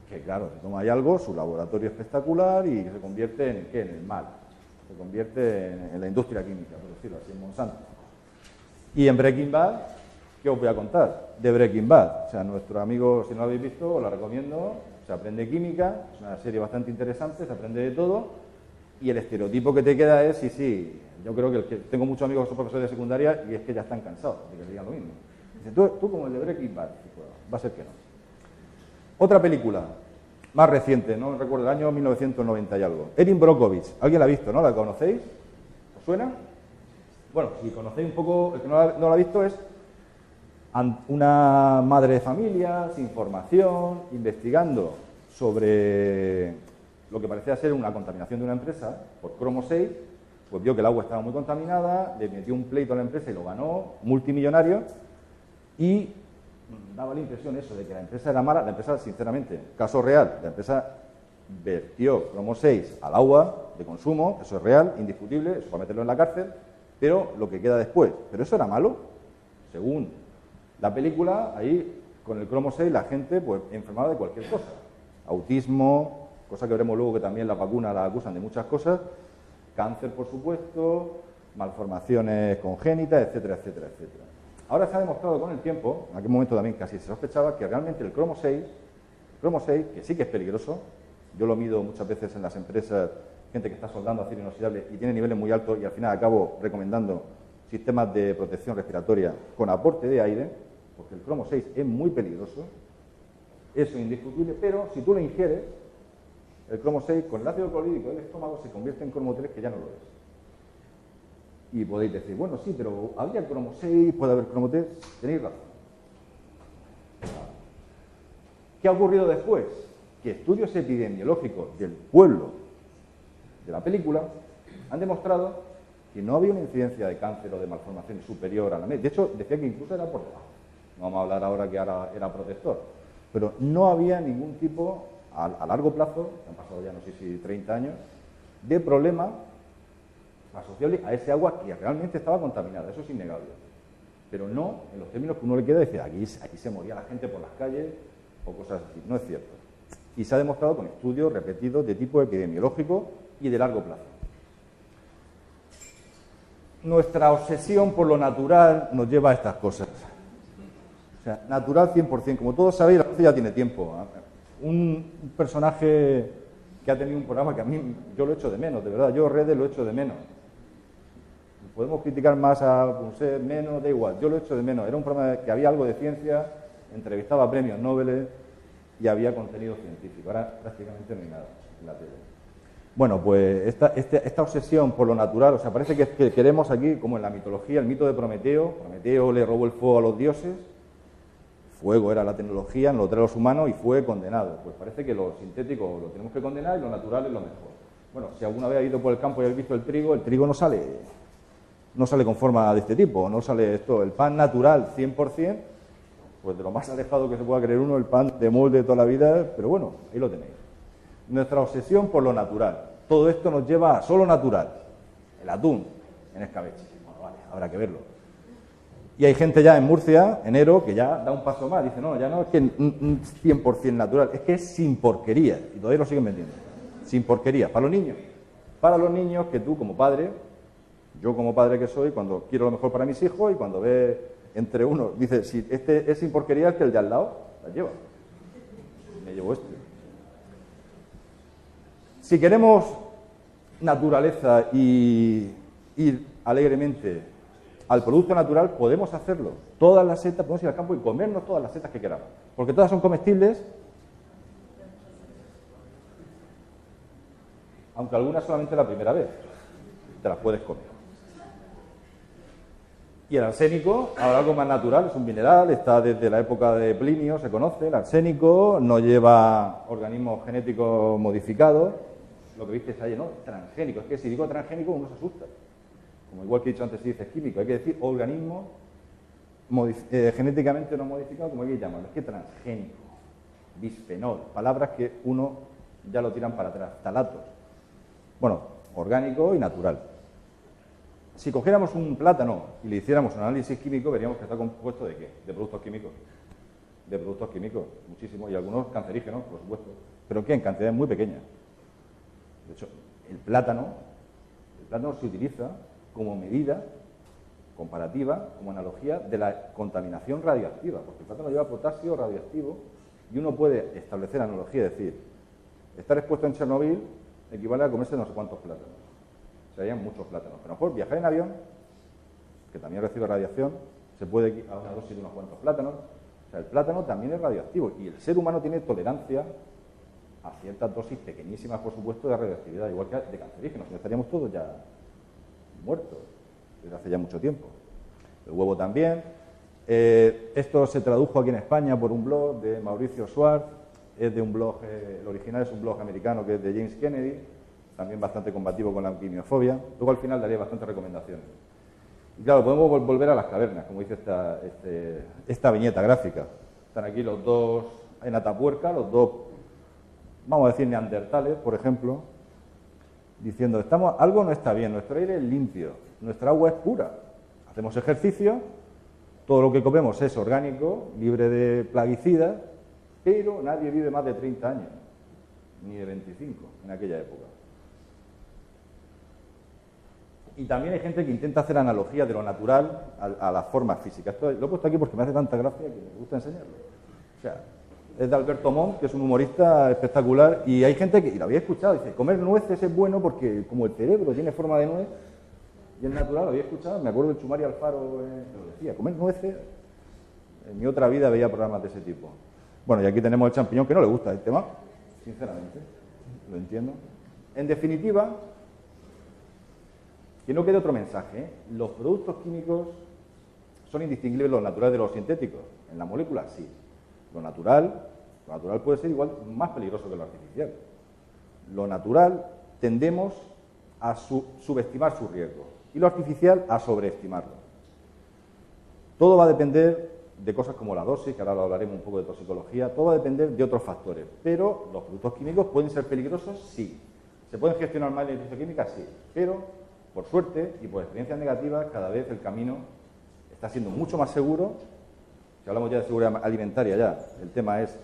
que claro, se toma ahí algo, su laboratorio espectacular y se convierte en ¿qué? En el mal. Se convierte en la industria química, por decirlo así, en Monsanto. Y en Breaking Bad, ¿qué os voy a contar? De Breaking Bad. O sea, nuestro amigo, si no lo habéis visto, os la recomiendo. Se aprende química, es una serie bastante interesante, se aprende de todo. Y el estereotipo que te queda es, sí, yo creo que tengo muchos amigos que son profesores de secundaria y es que ya están cansados de que digan lo mismo. Dice, tú como el de Breaking Bad. Pues, va a ser que no. Otra película, más reciente, no recuerdo el año 1990 y algo. Erin Brockovich, ¿alguien la ha visto, no? ¿La conocéis? ¿Os suena? Bueno, si conocéis un poco, el que no la ha visto es una madre de familia, sin formación, investigando sobre lo que parecía ser una contaminación de una empresa por cromo 6, pues vio que el agua estaba muy contaminada, le metió un pleito a la empresa y lo ganó, multimillonario, y daba la impresión eso de que la empresa era mala. La empresa, sinceramente, caso real, la empresa vertió cromo 6 al agua de consumo, eso es real, indiscutible, eso para meterlo en la cárcel, pero lo que queda después, ¿pero eso era malo? Según la película, ahí con el cromo 6 la gente pues enfermaba de cualquier cosa, autismo, cosa que veremos luego que también las vacunas la acusan de muchas cosas, cáncer por supuesto, malformaciones congénitas, etcétera, etcétera, etcétera. Ahora se ha demostrado con el tiempo, en aquel momento también casi se sospechaba, que realmente el cromo 6, que sí que es peligroso, yo lo mido muchas veces en las empresas, gente que está soldando acero inoxidable y tiene niveles muy altos y al final acabo recomendando sistemas de protección respiratoria con aporte de aire, porque el cromo 6 es muy peligroso, eso es indiscutible, pero si tú lo ingieres, el cromo 6 con el ácido clorhídrico del estómago se convierte en cromo 3, que ya no lo es. Y podéis decir, bueno, sí, pero había cromo 6, puede haber cromo 3, tenéis razón. ¿Qué ha ocurrido después? Que estudios epidemiológicos del pueblo de la película han demostrado que no había una incidencia de cáncer o de malformaciones superior a la media. De hecho, decía que incluso era por debajo. No vamos a hablar ahora que ahora era protector. Pero no había ningún tipo, a largo plazo, han pasado ya no sé si 30 años, de problema asociable a ese agua que realmente estaba contaminada. Eso es innegable. Pero no en los términos que uno le queda decir, aquí se moría la gente por las calles o cosas así. No es cierto. Y se ha demostrado con estudios repetidos de tipo epidemiológico y de largo plazo. Nuestra obsesión por lo natural nos lleva a estas cosas. O sea, natural 100%. Como todos sabéis, la cosa ya tiene tiempo. Un personaje que ha tenido un programa que a mí, yo lo echo de menos, de verdad. Yo Redes lo echo de menos. Podemos criticar más a Punset, menos, da igual. Yo lo echo de menos. Era un programa que había algo de ciencia, entrevistaba a premios Nobel y había contenido científico. Ahora prácticamente no hay nada en la tele. Bueno, pues esta obsesión por lo natural, o sea, parece que queremos aquí, como en la mitología, el mito de Prometeo. Prometeo le robó el fuego a los dioses, fuego era la tecnología, nos lo trae los humanos y fue condenado. Pues parece que lo sintético lo tenemos que condenar y lo natural es lo mejor. Bueno, si alguna vez habéis ido por el campo y habéis visto el trigo no sale con forma de este tipo, no sale esto, el pan natural 100%, pues de lo más alejado que se pueda creer uno, el pan de molde de toda la vida, pero bueno, ahí lo tenéis. Nuestra obsesión por lo natural. Todo esto nos lleva a solo natural. El atún en escabeche. Bueno, vale, habrá que verlo. Y hay gente ya en Murcia, enero, que ya da un paso más. Dice, no, ya no es que 100% natural, es que es sin porquería. Y todavía lo siguen vendiendo. Sin porquería. Para los niños. Para los niños que tú como padre, yo como padre que soy, cuando quiero lo mejor para mis hijos y cuando ve entre uno, dice, si este es sin porquería, es que el de al lado la lleva. Me llevo este. Si queremos naturaleza y ir alegremente al producto natural, podemos hacerlo. Todas las setas, podemos ir al campo y comernos todas las setas que queramos. Porque todas son comestibles, aunque algunas solamente la primera vez. Te las puedes comer. Y el arsénico, ahora algo más natural, es un mineral, está desde la época de Plinio, se conoce. El arsénico no lleva organismos genéticos modificados. Lo que viste ayer, ¿no? Transgénico. Es que si digo transgénico uno se asusta. Como igual que he dicho antes, si dices químico, hay que decir organismo genéticamente no modificado, como hay que llamarlo. Es que transgénico, bisfenol, palabras que uno ya lo tiran para atrás, talatos. Bueno, orgánico y natural. Si cogiéramos un plátano y le hiciéramos un análisis químico, veríamos que está compuesto ¿de qué? De productos químicos. De productos químicos, muchísimos, y algunos cancerígenos, por supuesto. ¿Pero qué? En cantidades muy pequeñas. De hecho, el plátano se utiliza como medida comparativa, como analogía de la contaminación radioactiva, porque el plátano lleva potasio radioactivo y uno puede establecer analogía, es decir, estar expuesto en Chernobyl equivale a comerse no sé cuántos plátanos. Serían muchos plátanos. Pero a lo mejor viajar en avión, que también recibe radiación, se puede a una dosis de unos cuantos plátanos. O sea, el plátano también es radioactivo y el ser humano tiene tolerancia a ciertas dosis pequeñísimas, por supuesto, de radioactividad, igual que de cancerígenos, si no estaríamos todos ya muertos desde hace ya mucho tiempo. El huevo también. Esto se tradujo aquí en España por un blog de Mauricio Schwartz, es de un blog, el original es un blog americano que es de James Kennedy, también bastante combativo con la quimiofobia. Luego al final daré bastantes recomendaciones. Y claro, podemos volver a las cavernas, como dice esta viñeta gráfica. Están aquí los dos en Atapuerca, los dos, vamos a decir, neandertales, por ejemplo, diciendo, algo no está bien, nuestro aire es limpio, nuestra agua es pura, hacemos ejercicio, todo lo que comemos es orgánico, libre de plaguicidas, pero nadie vive más de 30 años, ni de 25 en aquella época. Y también hay gente que intenta hacer analogía de lo natural a las formas físicas. Esto lo he puesto aquí porque me hace tanta gracia que me gusta enseñarlo. O sea, es de Alberto Montt, que es un humorista espectacular, y hay gente que, y lo había escuchado, dice, comer nueces es bueno porque como el cerebro tiene forma de nuez, y es natural, lo había escuchado, me acuerdo de Chumari Alfaro, lo decía, comer nueces, en mi otra vida veía programas de ese tipo. Bueno, y aquí tenemos el champiñón, que no le gusta el tema, sinceramente, lo entiendo. En definitiva, que no quede otro mensaje, los productos químicos son indistinguibles los naturales de los sintéticos. En la molécula sí. Lo natural puede ser igual más peligroso que lo artificial. Lo natural tendemos a subestimar su riesgo y lo artificial a sobreestimarlo. Todo va a depender de cosas como la dosis, que ahora lo hablaremos un poco de toxicología, todo va a depender de otros factores. Pero los productos químicos pueden ser peligrosos, sí. ¿Se pueden gestionar mal la industria química? Sí. Pero por suerte y por experiencias negativas, cada vez el camino está siendo mucho más seguro. Si hablamos ya de seguridad alimentaria, ya el tema es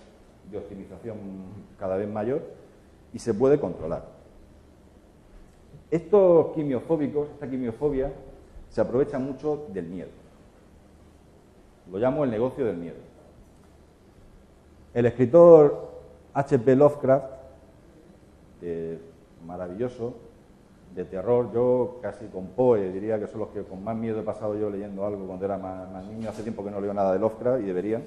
de optimización cada vez mayor y se puede controlar. Estos quimiofóbicos, esta quimiofobia, se aprovecha mucho del miedo. Lo llamo el negocio del miedo. El escritor H.P. Lovecraft, maravilloso, de terror, yo casi con Poe diría que son los que con más miedo he pasado yo leyendo algo cuando era más niño, hace tiempo que no leo nada de Lovecraft y debería,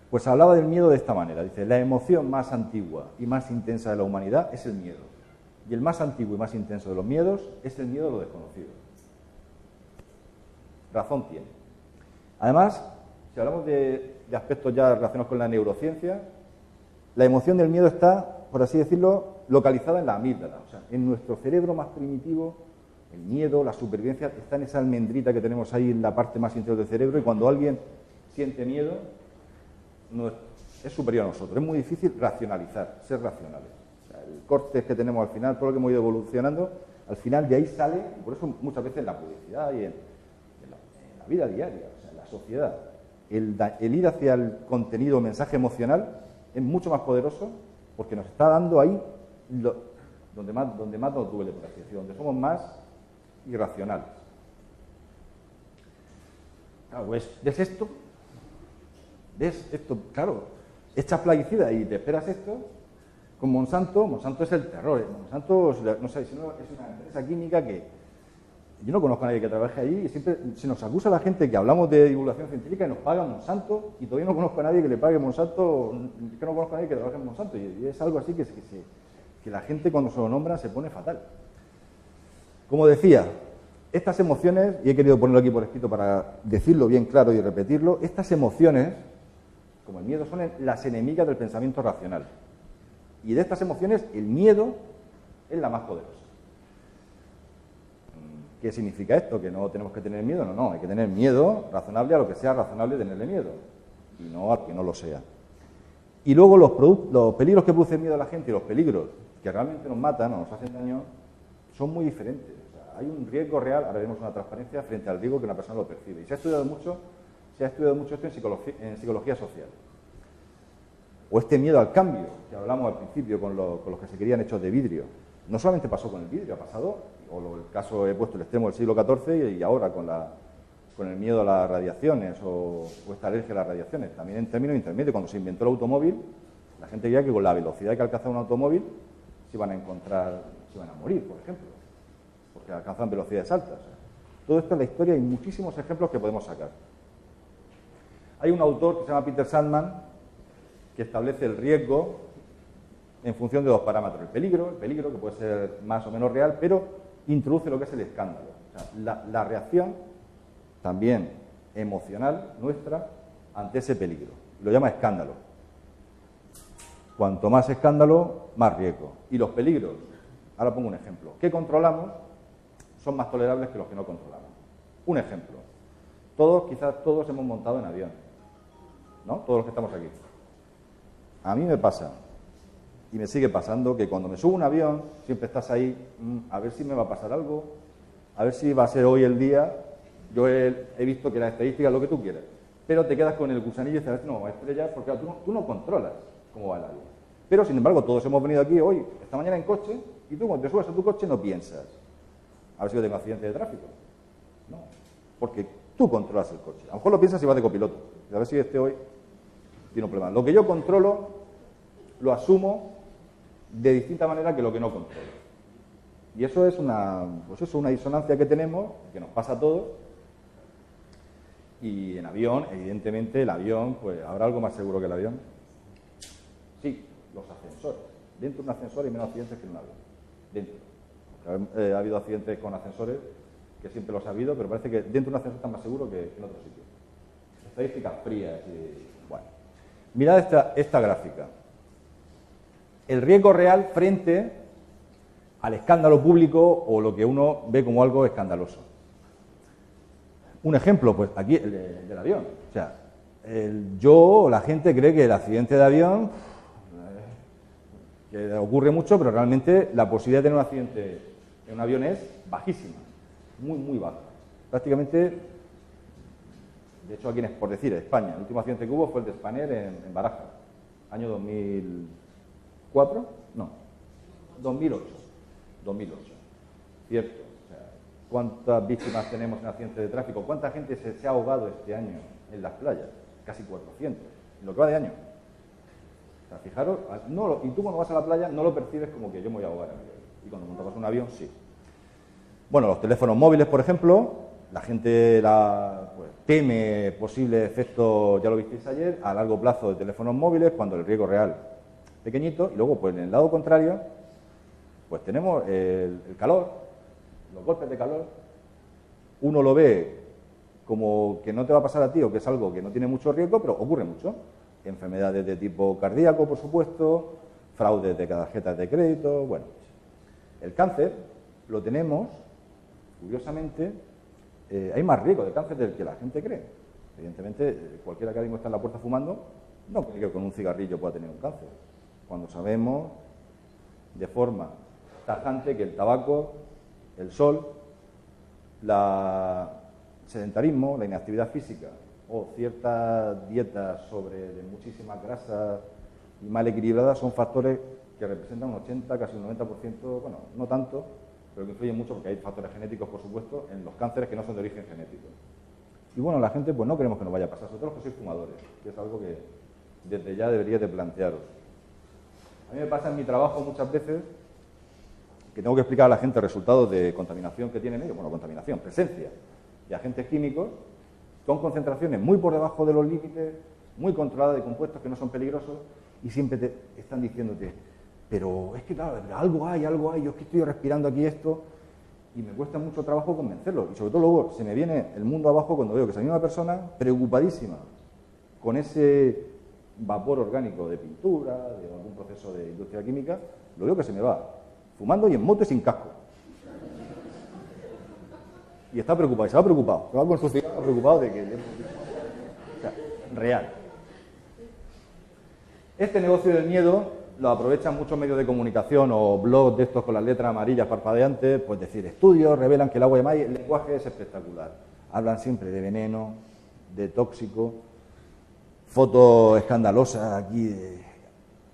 pues hablaba del miedo de esta manera, dice, la emoción más antigua y más intensa de la humanidad es el miedo, y el más antiguo y más intenso de los miedos es el miedo a lo desconocido. Razón tiene. Además, si hablamos de aspectos ya relacionados con la neurociencia, la emoción del miedo está, por así decirlo, localizada en la amígdala, o sea, en nuestro cerebro más primitivo, el miedo, la supervivencia, está en esa almendrita que tenemos ahí en la parte más interior del cerebro y cuando alguien siente miedo, es superior a nosotros, es muy difícil racionalizar, ser racionales. O sea, el corte que tenemos al final, todo lo que hemos ido evolucionando, al final de ahí sale, y por eso muchas veces en la publicidad y en la vida diaria, o sea, en la sociedad, el ir hacia el contenido, mensaje emocional, es mucho más poderoso porque nos está dando ahí donde más nos duele, por así decirlo, donde somos más irracionales. Claro, ¿ves esto? ¿Ves esto? Claro, echas plaguicidas y te esperas esto. Con Monsanto es el terror. Monsanto, no sé, es una empresa química que yo no conozco a nadie que trabaje allí y siempre se nos acusa a la gente que hablamos de divulgación científica y nos paga Monsanto y todavía no conozco a nadie que le pague Monsanto, que no conozco a nadie que trabaje en Monsanto y es algo así que la gente cuando se lo nombra se pone fatal. Como decía, estas emociones, y he querido ponerlo aquí por escrito para decirlo bien claro y repetirlo, estas emociones, como el miedo, son las enemigas del pensamiento racional. Y de estas emociones, el miedo es la más poderosa. ¿Qué significa esto? ¿Que no tenemos que tener miedo? No, hay que tener miedo razonable a lo que sea razonable tenerle miedo, y no al que no lo sea. Y luego los peligros que producen miedo a la gente y los peligros que realmente nos matan o nos hacen daño son muy diferentes. O sea, hay un riesgo real, ahora vemos una transparencia frente al riesgo que una persona lo percibe. Y se ha estudiado mucho esto en psicología social. O este miedo al cambio, que hablamos al principio con los que se querían hechos de vidrio. No solamente pasó con el vidrio, ha pasado, el caso he puesto el extremo del siglo XIV y ahora con el miedo a las radiaciones o esta alergia a las radiaciones. También en términos intermedios, cuando se inventó el automóvil, la gente creía que con la velocidad que alcanzaba un automóvil se iban a morir, por ejemplo, porque alcanzan velocidades altas. Todo esto en la historia hay muchísimos ejemplos que podemos sacar. Hay un autor que se llama Peter Sandman que establece el riesgo en función de dos parámetros. El peligro, que puede ser más o menos real, pero introduce lo que es el escándalo. O sea, la reacción también emocional nuestra ante ese peligro. Lo llama escándalo. Cuanto más escándalo, más riesgo. Y los peligros, ahora pongo un ejemplo, que controlamos son más tolerables que los que no controlamos. Un ejemplo. Quizás todos hemos montado en avión, ¿no? Todos los que estamos aquí. A mí me pasa, y me sigue pasando, que cuando me subo a un avión, siempre estás ahí, a ver si me va a pasar algo, a ver si va a ser hoy el día. Yo he visto que la estadística es lo que tú quieres, pero te quedas con el gusanillo y dices, a ver si no me voy a estrellar, porque tú no controlas cómo va el avión. Pero, sin embargo, todos hemos venido aquí hoy, esta mañana en coche, y tú cuando te subes a tu coche no piensas, a ver si yo tengo accidente de tráfico. No, porque tú controlas el coche. A lo mejor lo piensas si vas de copiloto, a ver si hoy tiene un problema. Lo que yo controlo, lo asumo de distinta manera que lo que no controlo. Y eso es una disonancia que tenemos, que nos pasa a todos. Y en avión, evidentemente, el avión, pues, ¿habrá algo más seguro que el avión? Sí, los ascensores. Dentro de un ascensor hay menos accidentes que en un avión. Dentro. Porque ha habido accidentes con ascensores, que siempre los ha habido, pero parece que dentro de un ascensor está más seguro que en otros sitios. Estadísticas frías y... Bueno. Mirad esta gráfica. El riesgo real frente al escándalo público o lo que uno ve como algo escandaloso. Un ejemplo, pues aquí, el del avión. O sea, la gente cree que el accidente de avión, que ocurre mucho, pero realmente la posibilidad de tener un accidente en un avión es bajísima, muy, muy baja. Prácticamente, de hecho, aquí, por decir, España, el último accidente que hubo fue el de Spanair en Barajas, año 2004, no, 2008, cierto. O sea, ¿cuántas víctimas tenemos en accidentes de tráfico? ¿Cuánta gente se ha ahogado este año en las playas? Casi 400, en lo que va de año. O sea, fijaros, y tú cuando vas a la playa no lo percibes como que yo me voy a ahogar, y cuando montas un avión, sí. Bueno, los teléfonos móviles, por ejemplo, la gente pues, teme posibles efectos, ya lo visteis ayer, a largo plazo de teléfonos móviles, cuando el riesgo real es pequeñito, y luego, pues en el lado contrario, pues tenemos el calor, los golpes de calor. Uno lo ve como que no te va a pasar a ti o que es algo que no tiene mucho riesgo, pero ocurre mucho. Enfermedades de tipo cardíaco, por supuesto, fraudes de tarjetas de crédito, bueno. El cáncer lo tenemos, curiosamente, hay más riesgo de cáncer del que la gente cree. Evidentemente, cualquiera que ahora mismo está en la puerta fumando, no cree que con un cigarrillo pueda tener un cáncer. Cuando sabemos de forma tajante que el tabaco, el sol, el sedentarismo, la inactividad física o ciertas dietas de muchísimas grasas y mal equilibradas son factores que representan un 80, casi un 90%, bueno, no tanto, pero que influyen mucho porque hay factores genéticos, por supuesto, en los cánceres que no son de origen genético. Y bueno, la gente pues no queremos que nos vaya a pasar, sobre todo los que sois fumadores, que es algo que desde ya deberíais de plantearos. A mí me pasa en mi trabajo muchas veces que tengo que explicar a la gente resultados de contaminación que tienen ellos, bueno, contaminación, presencia de agentes químicos con concentraciones muy por debajo de los límites, muy controladas de compuestos que no son peligrosos, y siempre te están diciéndote, pero es que claro, algo hay, yo es que estoy respirando aquí esto, y me cuesta mucho trabajo convencerlos, y sobre todo luego se me viene el mundo abajo cuando veo que esa misma persona, preocupadísima con ese vapor orgánico de pintura, de algún proceso de industria química, lo veo que se me va, fumando y en moto y sin casco. Y está preocupado, y se va preocupado, se va con su cigarro preocupado de que le hemos dicho. O sea, real. Este negocio del miedo lo aprovechan muchos medios de comunicación o blogs de estos con las letras amarillas parpadeantes, pues decir, estudios revelan que el agua de maíz, el lenguaje es espectacular. Hablan siempre de veneno, de tóxico, fotos escandalosas aquí de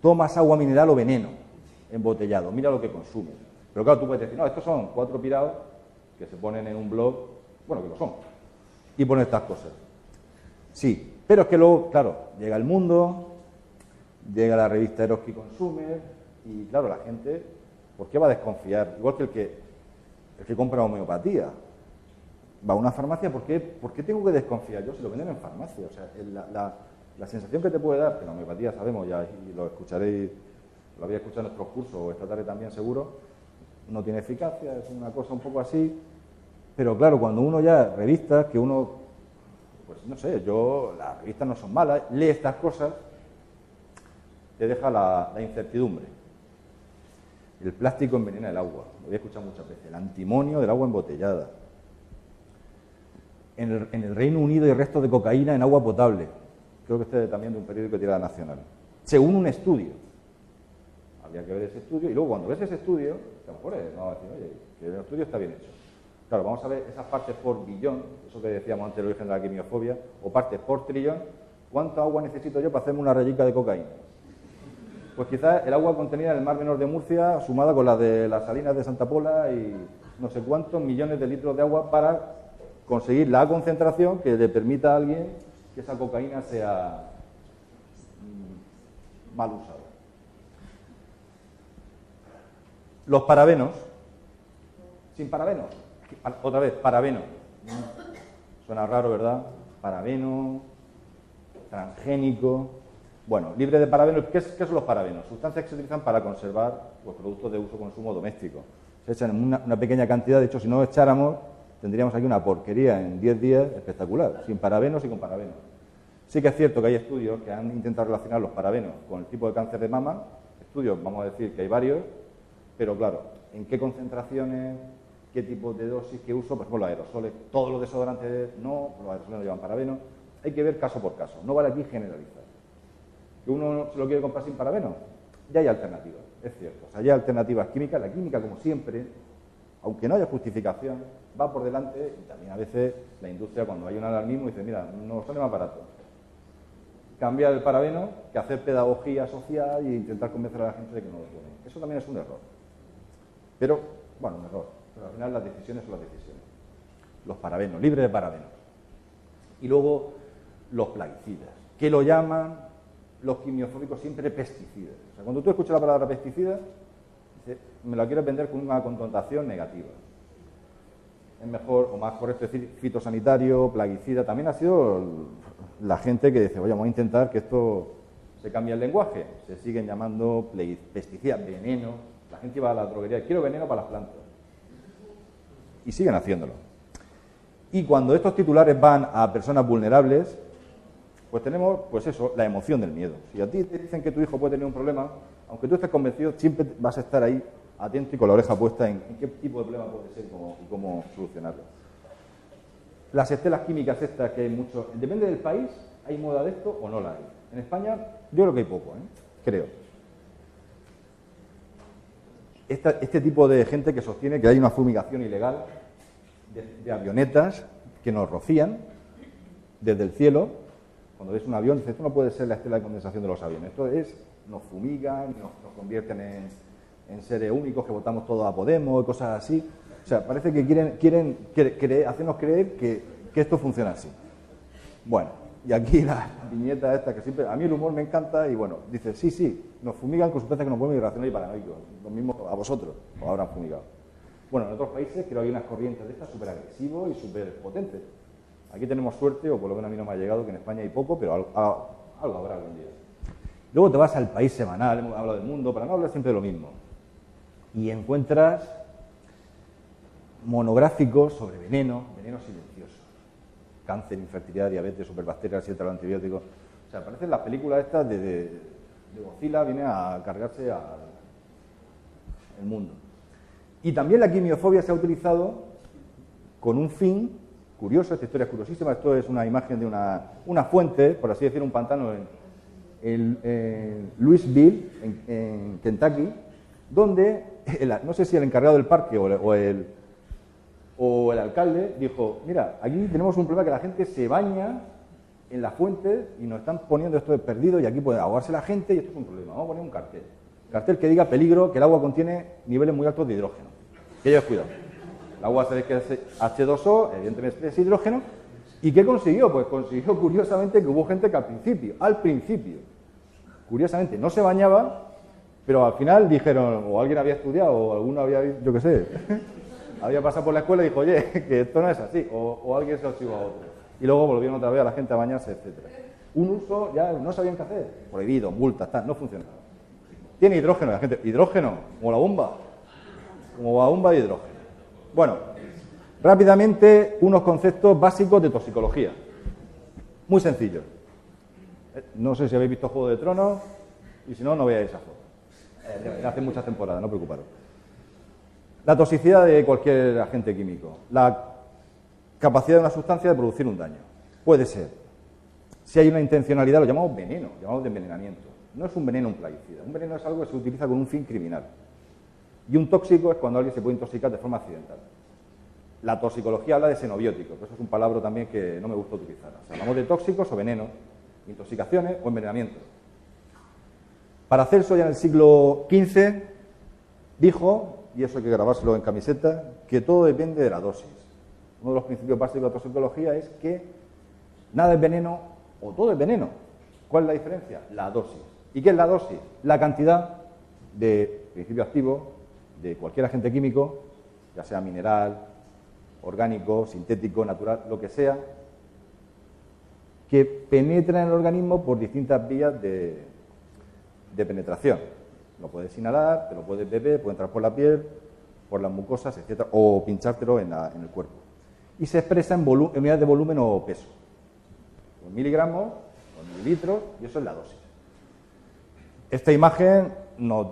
tomas agua mineral o veneno embotellado, mira lo que consumes. Pero claro, tú puedes decir, no, estos son 4 pirados que se ponen en un blog, bueno, que lo son, y ponen estas cosas. Sí, pero es que luego, claro, llega el mundo, llega la revista Eroski Consumer, y claro, la gente, ¿por qué va a desconfiar? Igual que el que compra homeopatía. va a una farmacia, ¿por qué tengo que desconfiar yo si lo venden en farmacia? O sea, la sensación que te puede dar, que la homeopatía sabemos ya, y lo escucharéis, lo había escuchado en nuestros cursos, o esta tarde también seguro, no tiene eficacia, es una cosa un poco así, pero claro, cuando uno ya revistas, que uno, pues no sé, las revistas no son malas, lee estas cosas, te deja la incertidumbre. El plástico envenena el agua, lo había escuchado muchas veces, el antimonio del agua embotellada. En el Reino Unido hay restos de cocaína en agua potable, creo que este es también de un periódico de tirada nacional, según un estudio. Habría que ver ese estudio, y luego cuando ves ese estudio, a lo mejor vamos a decir, oye, que el estudio está bien hecho. Claro, vamos a ver esas partes por billón, eso que decíamos antes, el origen de la quimiofobia, o partes por trillón, ¿cuánta agua necesito yo para hacerme una rayica de cocaína? Pues quizás el agua contenida en el Mar Menor de Murcia, sumada con la de las salinas de Santa Pola y no sé cuántos millones de litros de agua para conseguir la concentración que le permita a alguien que esa cocaína sea mal usada. Los parabenos, sin parabenos, otra vez, parabeno, suena raro, ¿verdad? Parabeno, transgénico, bueno, libre de parabenos. ¿Qué son los parabenos? Sustancias que se utilizan para conservar los productos de uso consumo doméstico. Se echan en una pequeña cantidad, de hecho, si no echáramos, tendríamos aquí una porquería en 10 días espectacular, sin parabenos y con parabenos. Sí que es cierto que hay estudios que han intentado relacionar los parabenos con el tipo de cáncer de mama, estudios, vamos a decir que hay varios, pero claro, ¿en qué concentraciones, qué tipo de dosis, qué uso? Pues los aerosoles, todos los desodorantes no, los aerosoles no llevan parabenos, hay que ver caso por caso, no vale aquí generalizar. ¿Que uno se lo quiere comprar sin parabenos? Ya hay alternativas, es cierto, o sea, ya hay alternativas químicas, la química como siempre, aunque no haya justificación, va por delante y también a veces la industria cuando hay un alarmismo dice, mira, nos sale más barato cambiar el parabeno que hacer pedagogía social e intentar convencer a la gente de que no lo tome. Eso también es un error. Pero, bueno, un error. Pero al final las decisiones son las decisiones. Los parabenos, libres de parabenos. Y luego los plaguicidas, que lo llaman los quimiofóbicos siempre pesticidas. O sea, cuando tú escuchas la palabra pesticida, me la quieres vender con una connotación negativa. Es mejor o más correcto decir fitosanitario, plaguicida. También ha sido la gente que dice, oye, vamos a intentar que esto se cambie el lenguaje. Se siguen llamando pesticidas, veneno. La gente va a la droguería, quiero veneno para las plantas. Y siguen haciéndolo. Y cuando estos titulares van a personas vulnerables, pues tenemos, pues eso, la emoción del miedo. Si a ti te dicen que tu hijo puede tener un problema, aunque tú estés convencido, siempre vas a estar ahí atento y con la oreja puesta en qué tipo de problema puede ser y cómo solucionarlo. Las estelas químicas estas que hay mucho, depende del país, ¿hay moda de esto o no la hay? En España yo creo que hay poco, creo. Este tipo de gente que sostiene que hay una fumigación ilegal de avionetas que nos rocían desde el cielo. Cuando ves un avión, dices, esto no puede ser la estela de condensación de los aviones. Esto es, nos fumigan, nos convierten en seres únicos, que votamos todos a Podemos y cosas así. O sea, parece que quieren hacernos creer que esto funciona así. Bueno, y aquí la viñeta esta que siempre... A mí el humor me encanta y bueno, dice, sí, nos fumigan con sustancias que nos vuelven irracionales y paranoicos. Lo mismo a vosotros, os habrán fumigado. Bueno, en otros países creo que hay unas corrientes de estas súper agresivas y súper potentes. Aquí tenemos suerte, o por lo menos a mí no me ha llegado, que en España hay poco, pero algo habrá algún día. Luego te vas al País Semanal, hemos hablado del mundo, para no hablar siempre de lo mismo. Y encuentras monográficos sobre venenos silenciosos. Cáncer, infertilidad, diabetes, superbacterias, resistente a los antibióticos. O sea, parecen las películas estas de Godzilla, viene a cargarse al mundo. Y también la quimiofobia se ha utilizado con un fin curioso, esta historia es curiosísima, esto es una imagen de una fuente, por así decir, un pantano en Louisville, en Kentucky, donde, no sé si el encargado del parque o el alcalde dijo, mira, aquí tenemos un problema que la gente se baña en la fuente y nos están poniendo esto de perdido y aquí puede ahogarse la gente y esto es un problema, vamos a poner un cartel que diga peligro, que el agua contiene niveles muy altos de hidrógeno, que lleves cuidado. El agua se ve que es H2O, evidentemente es hidrógeno. ¿Y qué consiguió? Pues consiguió curiosamente que hubo gente que al principio, curiosamente no se bañaba, pero al final dijeron, o alguien había estudiado, o alguno había, yo qué sé, Había pasado por la escuela y dijo, oye, que esto no es así, o alguien se lo chivó a otro. Y luego volvieron otra vez a la gente a bañarse, etcétera. Un uso, ya no sabían qué hacer, prohibido, multas, tal, no funcionaba. Tiene hidrógeno, la gente, hidrógeno, como la bomba de hidrógeno. Bueno, rápidamente unos conceptos básicos de toxicología, muy sencillos. No sé si habéis visto Juego de Tronos, y si no, no veáis esa foto. Hace muchas temporadas, no preocuparos. La toxicidad de cualquier agente químico, la capacidad de una sustancia de producir un daño. Puede ser, si hay una intencionalidad, lo llamamos veneno, lo llamamos de envenenamiento. No es un veneno un plaguicida, un veneno es algo que se utiliza con un fin criminal. Y un tóxico es cuando alguien se puede intoxicar de forma accidental. La toxicología habla de xenobióticos, eso es un palabra también que no me gusta utilizar. O sea, hablamos de tóxicos o venenos, intoxicaciones o envenenamientos. Paracelso ya en el siglo XV dijo, y eso hay que grabárselo en camiseta, que todo depende de la dosis. Uno de los principios básicos de la toxicología es que nada es veneno o todo es veneno. ¿Cuál es la diferencia? La dosis. ¿Y qué es la dosis? La cantidad de principio activo de cualquier agente químico, ya sea mineral, orgánico, sintético, natural, lo que sea, que penetra en el organismo por distintas vías de penetración. Lo puedes inhalar, te lo puedes beber, puede entrar por la piel, por las mucosas, etcétera, o pinchártelo en el cuerpo. Y se expresa en unidades de volumen o peso. En miligramos, o mililitros, y eso es la dosis. Esta imagen nos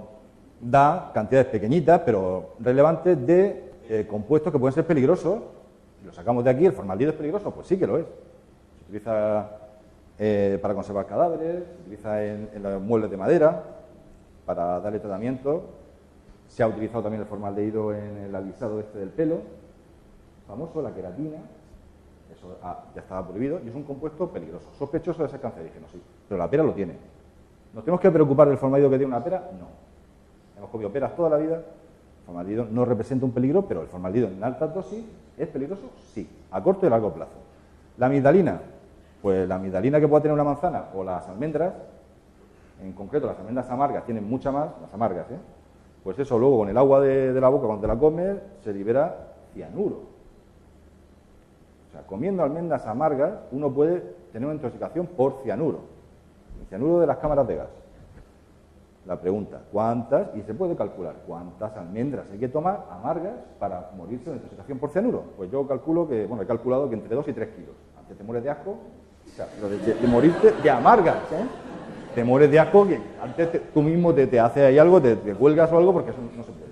da cantidades pequeñitas, pero relevantes, de compuestos que pueden ser peligrosos. Si lo sacamos de aquí, ¿el formaldehído es peligroso? Pues sí que lo es. Se utiliza para conservar cadáveres, se utiliza en los muebles de madera, para darle tratamiento. Se ha utilizado también el formaldehído en el alisado del pelo, famoso, la queratina. Eso ya estaba prohibido y es un compuesto peligroso, sospechoso de ser cancerígeno, sí, pero la pera lo tiene. ¿Nos tenemos que preocupar del formaldehído que tiene una pera? No. Hemos comido peras toda la vida, el formaldehído no representa un peligro, pero el formaldehído en altas dosis es peligroso, sí, a corto y largo plazo. La amigdalina, pues la amigdalina que pueda tener una manzana o las almendras, en concreto las almendras amargas tienen mucha más, las amargas, pues eso luego con el agua de la boca cuando te la comes se libera cianuro. O sea, comiendo almendras amargas uno puede tener una intoxicación por cianuro, el cianuro de las cámaras de gas. La pregunta, ¿cuántas? Y se puede calcular cuántas almendras hay que tomar amargas para morirse de intoxicación por cianuro. Pues yo calculo que, bueno, he calculado que entre 2 y 3 kilos. Antes te mueres de asco, o sea, pero de morirte de amargas, te mueres de asco, que antes tú mismo te haces ahí algo, te cuelgas o algo, porque eso no se puede.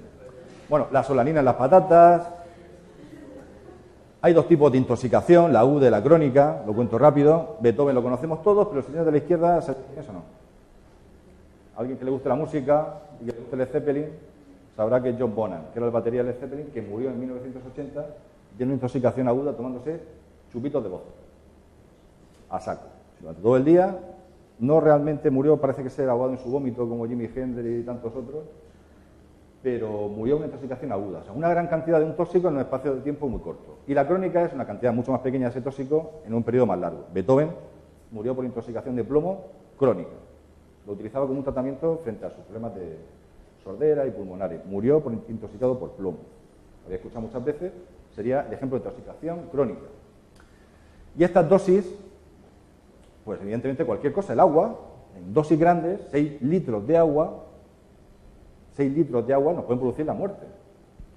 Bueno, la solanina en las patatas. Hay dos tipos de intoxicación, la aguda y la crónica, lo cuento rápido. Beethoven lo conocemos todos, pero los señores de la izquierda, ¿saben eso o no? Alguien que le guste la música y que le guste Led Zeppelin, sabrá que John Bonham, que era el batería de Led Zeppelin, que murió en 1980 de una intoxicación aguda tomándose chupitos de vodka. A saco. Durante todo el día, no realmente murió, parece que se ha ahogado en su vómito como Jimi Hendrix y tantos otros, pero murió de una intoxicación aguda. O sea, una gran cantidad de un tóxico en un espacio de tiempo muy corto. Y la crónica es una cantidad mucho más pequeña de ese tóxico en un periodo más largo. Beethoven murió por intoxicación de plomo crónica. Lo utilizaba como un tratamiento frente a sus problemas de sordera y pulmonares. Murió intoxicado por plomo. Lo había escuchado muchas veces, sería el ejemplo de intoxicación crónica. Y estas dosis, pues evidentemente cualquier cosa, el agua, en dosis grandes, 6 litros de agua nos pueden producir la muerte.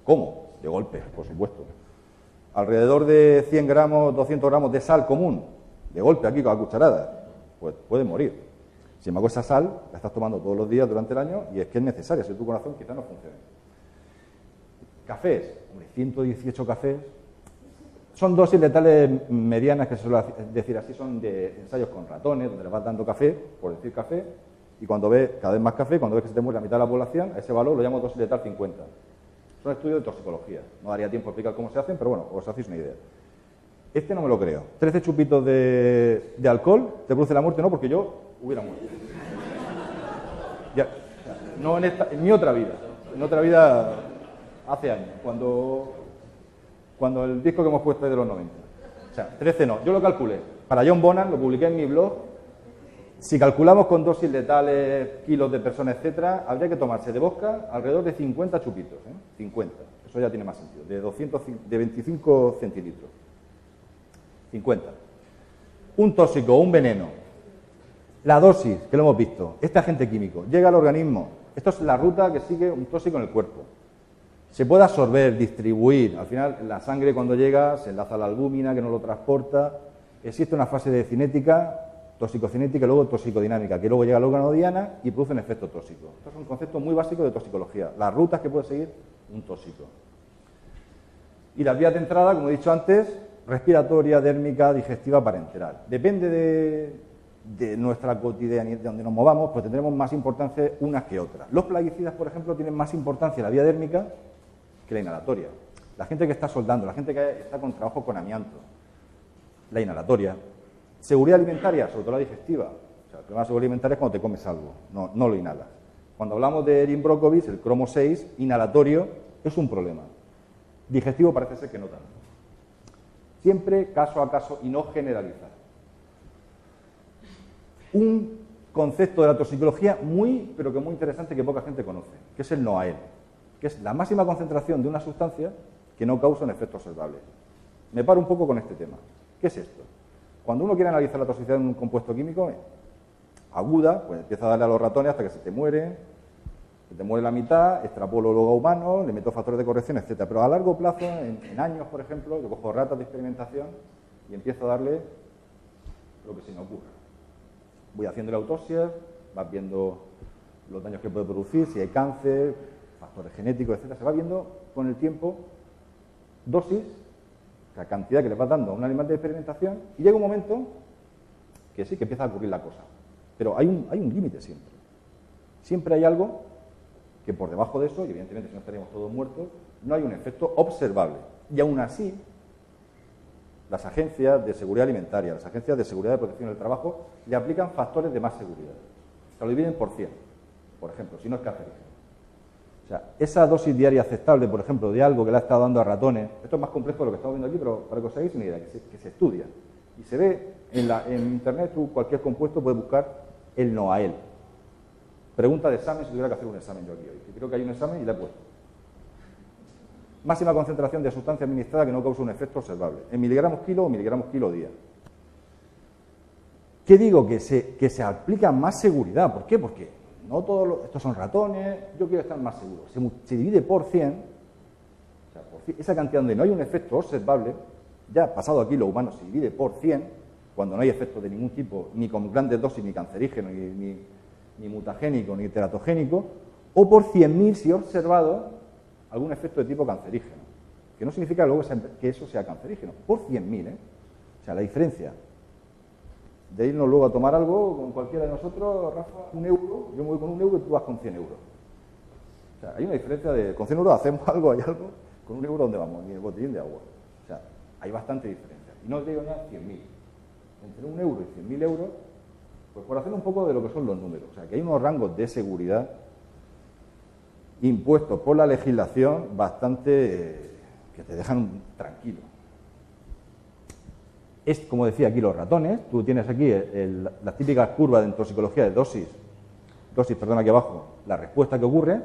¿Cómo? De golpe, por supuesto. Alrededor de 100 gramos, 200 gramos de sal común, de golpe aquí con la cucharada, pues pueden morir. Sin embargo, esa sal la estás tomando todos los días durante el año y es que es necesaria, si tu corazón quizás no funcione. Cafés, hombre, 118 cafés, son dosis letales medianas, que se suele decir así, son de ensayos con ratones, donde le vas dando café, por decir café, y cuando ves cada vez más café, cuando ves que se te muere la mitad de la población, a ese valor lo llamo dosis letal 50. Son estudios de toxicología, no daría tiempo a explicar cómo se hacen, pero bueno, os hacéis una idea. Este no me lo creo. 13 chupitos de alcohol, ¿te produce la muerte? No, porque yo hubiera muerto. Ya, no en mi otra vida. En otra vida, hace años, cuando el disco que hemos puesto es de los 90. O sea, 13 no. Yo lo calculé. Para John Bonham, lo publiqué en mi blog, Si calculamos con dosis letales, kilos de personas, etcétera, habría que tomarse de vodka alrededor de 50 chupitos, 50. Eso ya tiene más sentido, de 25 centilitros. 50. Un tóxico o un veneno. La dosis, que lo hemos visto, este agente químico llega al organismo. Esto es la ruta que sigue un tóxico en el cuerpo. Se puede absorber, distribuir. Al final, la sangre cuando llega se enlaza a la albúmina que no lo transporta. Existe una fase de cinética, toxicocinética y luego toxicodinámica, que luego llega al órgano diana y produce un efecto tóxico. Esto es un concepto muy básico de toxicología. Las rutas que puede seguir un tóxico. Y las vías de entrada, como he dicho antes, respiratoria, dérmica, digestiva, parenteral. Depende de nuestra cotidianidad, de donde nos movamos, pues tendremos más importancia unas que otras. Los plaguicidas, por ejemplo, tienen más importancia en la vía dérmica que la inhalatoria. La gente que está soldando, la gente que está con trabajo con amianto, la inhalatoria. Seguridad alimentaria, sobre todo la digestiva. O sea, el problema de seguridad alimentaria es cuando te comes algo, no lo inhalas. Cuando hablamos de Erin Brockovich, el cromo 6, inhalatorio, es un problema. Digestivo parece ser que no tanto. Siempre caso a caso y no generalizar. Un concepto de la toxicología pero que muy interesante que poca gente conoce, que es el NOAEL, que es la máxima concentración de una sustancia que no causa un efecto observable. Me paro un poco con este tema. ¿Qué es esto? Cuando uno quiere analizar la toxicidad de un compuesto químico aguda, pues empieza a darle a los ratones hasta que se te muere la mitad, extrapolo luego a humanos, le meto factores de corrección, etcétera. Pero a largo plazo, en años, por ejemplo, yo cojo ratas de experimentación y empiezo a darle lo que se me ocurra. Voy haciendo la autopsia, vas viendo los daños que puede producir, si hay cáncer, factores genéticos, etcétera. Se va viendo con el tiempo dosis, la cantidad que le vas dando a un animal de experimentación, y llega un momento que sí, que empieza a ocurrir la cosa. Pero hay un límite siempre. Siempre hay algo que por debajo de eso, y evidentemente si no estaríamos todos muertos, no hay un efecto observable. Y aún así, las agencias de seguridad alimentaria, las agencias de seguridad de protección del trabajo, le aplican factores de más seguridad. Se lo dividen por 100, por ejemplo, si no es cancerígeno. O sea, esa dosis diaria aceptable, por ejemplo, de algo que le ha estado dando a ratones, esto es más complejo de lo que estamos viendo aquí, pero para que os hagáis una idea, que se estudia. Y se ve en Internet, tú cualquier compuesto puedes buscar el NOAEL. Pregunta de examen si tuviera que hacer un examen yo aquí hoy. Creo que hay un examen y le he puesto. Máxima concentración de sustancia administrada que no causa un efecto observable. En miligramos kilo o miligramos kilo día. ¿Qué digo? Que se aplica más seguridad. ¿Por qué? Porque no todos estos son ratones, yo quiero estar más seguro. Se divide por 100, o sea, por 100, esa cantidad donde no hay un efecto observable, ya pasado aquí lo humano se divide por 100, cuando no hay efecto de ningún tipo, ni con grandes dosis, ni cancerígeno, ni mutagénico, ni teratogénico, o por 100.000 si he observado algún efecto de tipo cancerígeno, que no significa luego que eso sea cancerígeno, por 100.000, O sea, la diferencia de irnos luego a tomar algo con cualquiera de nosotros, Rafa, 1 euro, yo me voy con 1 euro y tú vas con 100 euros. O sea, hay una diferencia de, con 100 euros hacemos algo, hay algo, con 1 euro ¿dónde vamos? Ni el botellín de agua. O sea, hay bastante diferencia. Y no os digo ya 100.000. Entre 1 euro y 100.000 euros, pues por hacer un poco de lo que son los números. O sea, que hay unos rangos de seguridad impuestos por la legislación bastante que te dejan tranquilo. Es, como decía aquí, los ratones. Tú tienes aquí las típicas curvas en toxicología de dosis, aquí abajo, la respuesta que ocurre.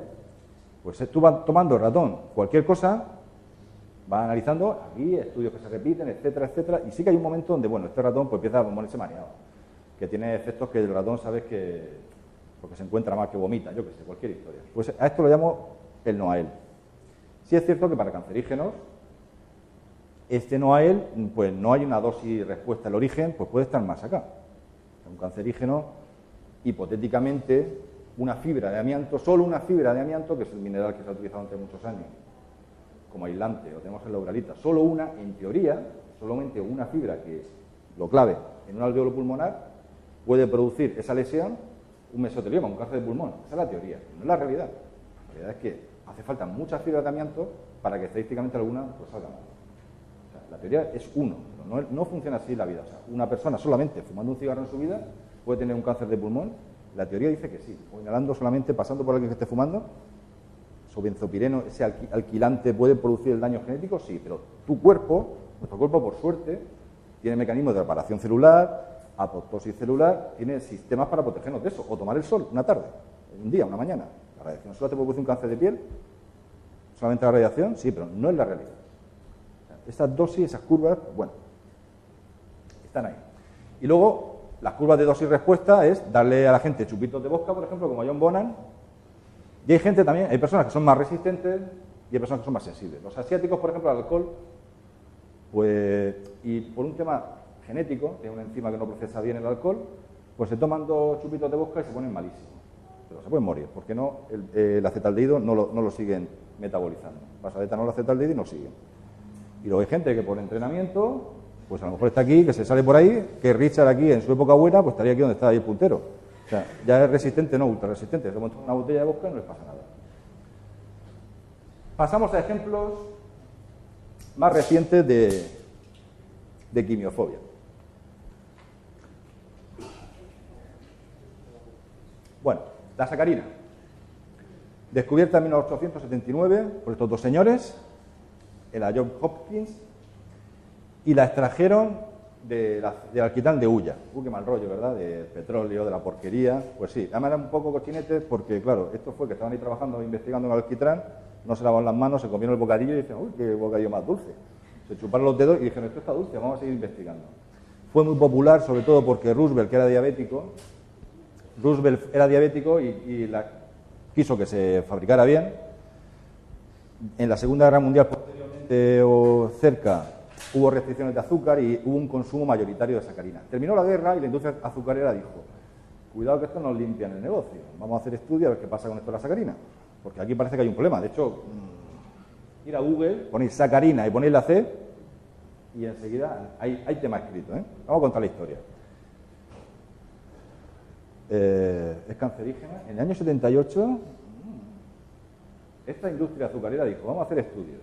Pues tú vas tomando el ratón cualquier cosa, vas analizando aquí estudios que se repiten, etcétera, etcétera, y sí que hay un momento donde, bueno, este ratón pues empieza a ponerse mareado, que tiene efectos que el ratón sabes que, porque se encuentra mal, que vomita, yo qué sé, cualquier historia. Pues a esto lo llamo el NOAEL. Sí es cierto que para cancerígenos, este NOAEL, pues no hay una dosis respuesta al origen, pues puede estar más acá. Un cancerígeno, hipotéticamente, una fibra de amianto, solo una fibra de amianto, que es el mineral que se ha utilizado durante muchos años como aislante, lo tenemos en la uralita, solo una, en teoría, solamente una fibra que lo clave en un alveolo pulmonar, puede producir esa lesión, un mesotelioma, un cáncer de pulmón. Esa es la teoría, no es la realidad. La realidad es que hace falta muchas fibras de amianto para que estadísticamente alguna pues salga mal. O sea, la teoría es uno, pero no funciona así la vida. O sea, una persona solamente fumando un cigarro en su vida puede tener un cáncer de pulmón. La teoría dice que sí, o inhalando solamente, pasando por alguien que esté fumando, o benzopireno, ese alquilante puede producir el daño genético, sí, pero tu cuerpo, nuestro cuerpo por suerte, tiene mecanismos de reparación celular, apoptosis celular, tiene sistemas para protegernos de eso, o tomar el sol una tarde, un día, una mañana. La radiación solar te puede producir un cáncer de piel, solamente la radiación, sí, pero no es la realidad. Estas dosis, esas curvas, bueno, están ahí. Y luego, las curvas de dosis-respuesta es darle a la gente chupitos de vodka, por ejemplo, como a John Bonham, y hay gente también, hay personas que son más resistentes y hay personas que son más sensibles. Los asiáticos, por ejemplo, al alcohol, pues, y por un tema genético, tiene una enzima que no procesa bien el alcohol, pues se toman 2 chupitos de vodka y se ponen malísimos. Pero se pueden morir, porque no, el acetaldehído no lo siguen metabolizando. Pasa de etanol a acetaldehído y no siguen. Y luego hay gente que por entrenamiento, pues a lo mejor está aquí, que se sale por ahí, que Richard aquí en su época buena, pues estaría aquí donde está ahí el puntero. O sea, ya es resistente, no ultra resistente. Se monta una botella de vodka y no les pasa nada. Pasamos a ejemplos más recientes de quimiofobia. Bueno, la sacarina. Descubierta en 1879 por estos 2 señores, en la Johns Hopkins, y la extrajeron del alquitrán de hulla. Qué mal rollo, ¿verdad? Del petróleo, de la porquería. Pues sí, además eran un poco cochinetes porque, claro, esto fue que estaban ahí trabajando, investigando en el alquitrán, no se lavaron las manos, se comieron el bocadillo y dijeron, uy, qué bocadillo más dulce. Se chuparon los dedos y dijeron, esto está dulce, vamos a seguir investigando. Fue muy popular, sobre todo porque Roosevelt, que era diabético, y quiso que se fabricara bien. En la Segunda Guerra Mundial, posteriormente o cerca, hubo restricciones de azúcar y hubo un consumo mayoritario de sacarina. Terminó la guerra y la industria azucarera dijo, cuidado que esto nos limpia en el negocio, vamos a hacer estudios a ver qué pasa con esto de la sacarina, porque aquí parece que hay un problema. De hecho, ir a Google, ponéis sacarina y ponéis la C y enseguida hay tema escrito, ¿eh? Vamos a contar la historia. Es cancerígena. En el año 78, esta industria azucarera dijo, vamos a hacer estudios,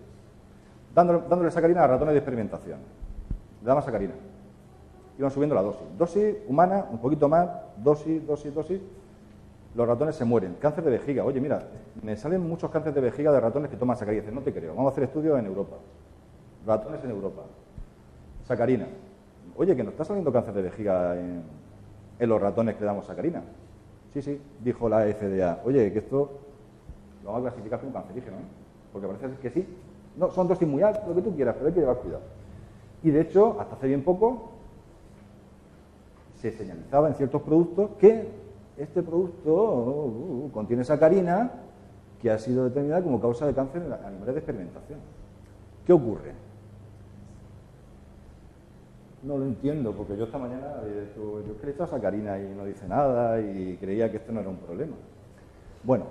dándole sacarina a ratones de experimentación. Le daban sacarina. Iban subiendo la dosis. Dosis humana, un poquito más, dosis. Los ratones se mueren. Cáncer de vejiga. Oye, mira, me salen muchos cánceres de vejiga de ratones que toman sacarina. Dices, no te creo, vamos a hacer estudios en Europa. Ratones en Europa. Sacarina. Oye, que nos está saliendo cáncer de vejiga en los ratones que le damos sacarina. Sí, dijo la FDA. Oye, que esto lo vamos a clasificar como cancerígeno, ¿eh? Porque parece que sí. No, son dosis muy altas, lo que tú quieras, pero hay que llevar cuidado. Y de hecho, hasta hace bien poco, se señalizaba en ciertos productos que este producto contiene sacarina que ha sido determinada como causa de cáncer en animales de experimentación. ¿Qué ocurre? No lo entiendo, porque yo esta mañana yo es que le he echado sacarina y no dice nada y creía que esto no era un problema. Bueno,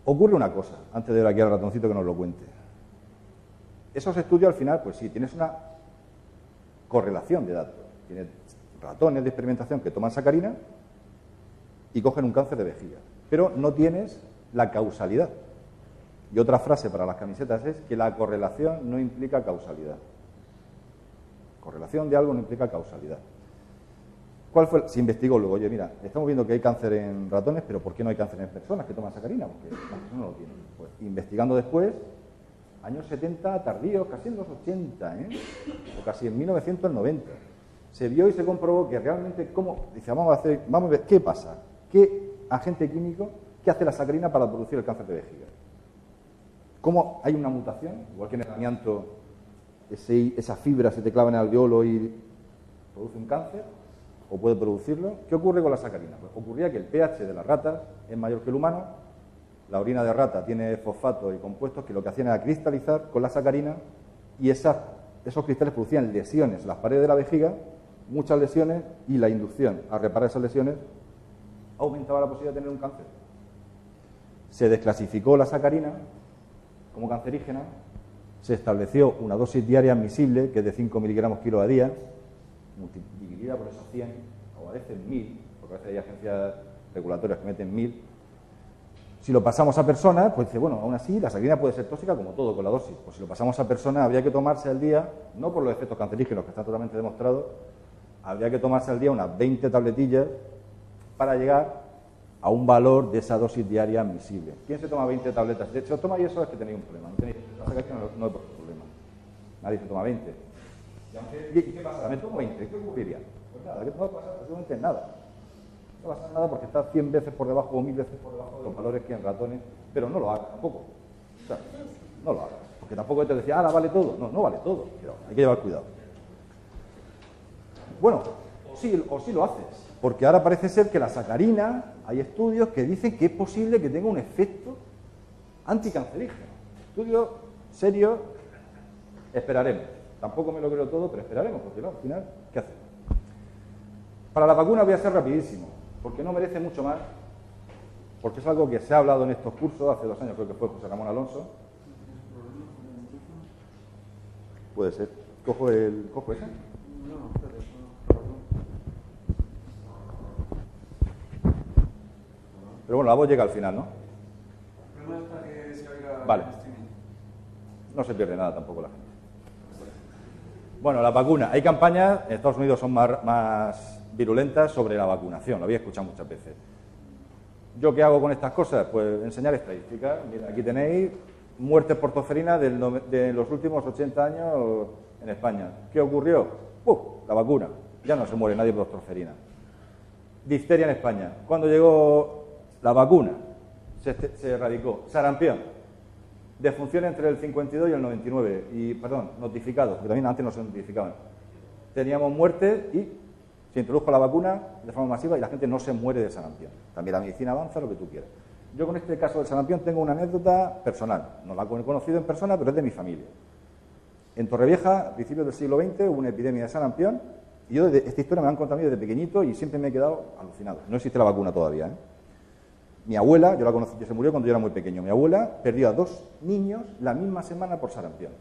ocurre una cosa, antes de ver aquí al ratoncito que nos lo cuente. Esos estudios al final, pues sí, tienes una correlación de datos. Tienes ratones de experimentación que toman sacarina y cogen un cáncer de vejiga, pero no tienes la causalidad. Y otra frase para las camisetas es que la correlación no implica causalidad. Correlación de algo no implica causalidad. ¿Cuál fue? Se investigó luego, oye, mira, estamos viendo que hay cáncer en ratones, pero ¿por qué no hay cáncer en personas que toman sacarina? Porque las personas no lo tienen. Pues investigando después, años 70 tardíos, casi en los 80, o casi en 1990, se vio y se comprobó que realmente, dice, vamos a ver, ¿qué pasa? ¿Qué agente químico, qué hace la sacarina para producir el cáncer de vejiga? ¿Cómo hay una mutación? Igual que en el amianto, esa fibra se te clava en el alveolo y produce un cáncer, o puede producirlo. ¿Qué ocurre con la sacarina? Pues ocurría que el pH de las ratas es mayor que el humano, la orina de rata tiene fosfato y compuestos que lo que hacían era cristalizar con la sacarina y esos cristales producían lesiones en las paredes de la vejiga, muchas lesiones, y la inducción a reparar esas lesiones aumentaba la posibilidad de tener un cáncer. Se desclasificó la sacarina como cancerígena, se estableció una dosis diaria admisible, que es de 5 miligramos kilo a día, dividida por esos 100, o a veces 1000, porque a veces hay agencias regulatorias que meten 1000. Si lo pasamos a personas, pues dice, bueno, aún así la sacarina puede ser tóxica como todo con la dosis. Pues si lo pasamos a personas, habría que tomarse al día, no por los efectos cancerígenos que están totalmente demostrados, habría que tomarse al día unas 20 tabletillas para llegar a un valor de esa dosis diaria admisible. ¿Quién se toma 20 tabletas? De hecho, toma y eso es que tenéis un problema. La sacarina no hay problema. Nadie se toma 20. ¿Y qué pasa? Me tomo 20. ¿Qué ocurriría? Pues nada, que no va a pasar absolutamente nada. No va a pasar nada porque está 100 veces por debajo o 1000 veces por debajo de los valores que en ratones, pero no lo haga tampoco. O sea, no lo haga. Porque tampoco te decía, ahora vale todo. No, no vale todo. Pero hay que llevar cuidado. Bueno, o sí lo haces. Porque ahora parece ser que la sacarina, hay estudios que dicen que es posible que tenga un efecto anticancerígeno. Estudio serio, esperaremos. Tampoco me lo creo todo, pero esperaremos, porque no, al final, ¿qué hacemos? Para la vacuna voy a ser rapidísimo, porque no merece mucho más, porque es algo que se ha hablado en estos cursos, hace 2 años creo que fue José Ramón Alonso. Puede ser. ¿Cojo ese? Pero bueno, la voz llega al final, ¿no? Vale. No se pierde nada tampoco la gente. Bueno, la vacuna. Hay campañas, en Estados Unidos son más virulentas sobre la vacunación, lo había escuchado muchas veces. ¿Yo qué hago con estas cosas? Pues enseñar estadísticas. Mira, aquí tenéis muertes por tosferina de los últimos 80 años en España. ¿Qué ocurrió? La vacuna. Ya no se muere nadie por tosferina. Difteria en España. Cuando llegó la vacuna, se erradicó. Sarampión. Defunción entre el 52 y el 99. Y, perdón, notificados, porque también antes no se notificaban. Teníamos muertes y se introdujo la vacuna de forma masiva y la gente no se muere de sarampión. También la medicina avanza, lo que tú quieras. Yo con este caso del sarampión tengo una anécdota personal. No la he conocido en persona, pero es de mi familia. En Torrevieja, a principios del siglo XX, hubo una epidemia de sarampión y yo de esta historia me han contado a mí desde pequeñito y siempre me he quedado alucinado. No existe la vacuna todavía, ¿eh? Mi abuela, yo la conocí, se murió cuando yo era muy pequeño. Mi abuela perdió a 2 niños la misma semana por sarampión.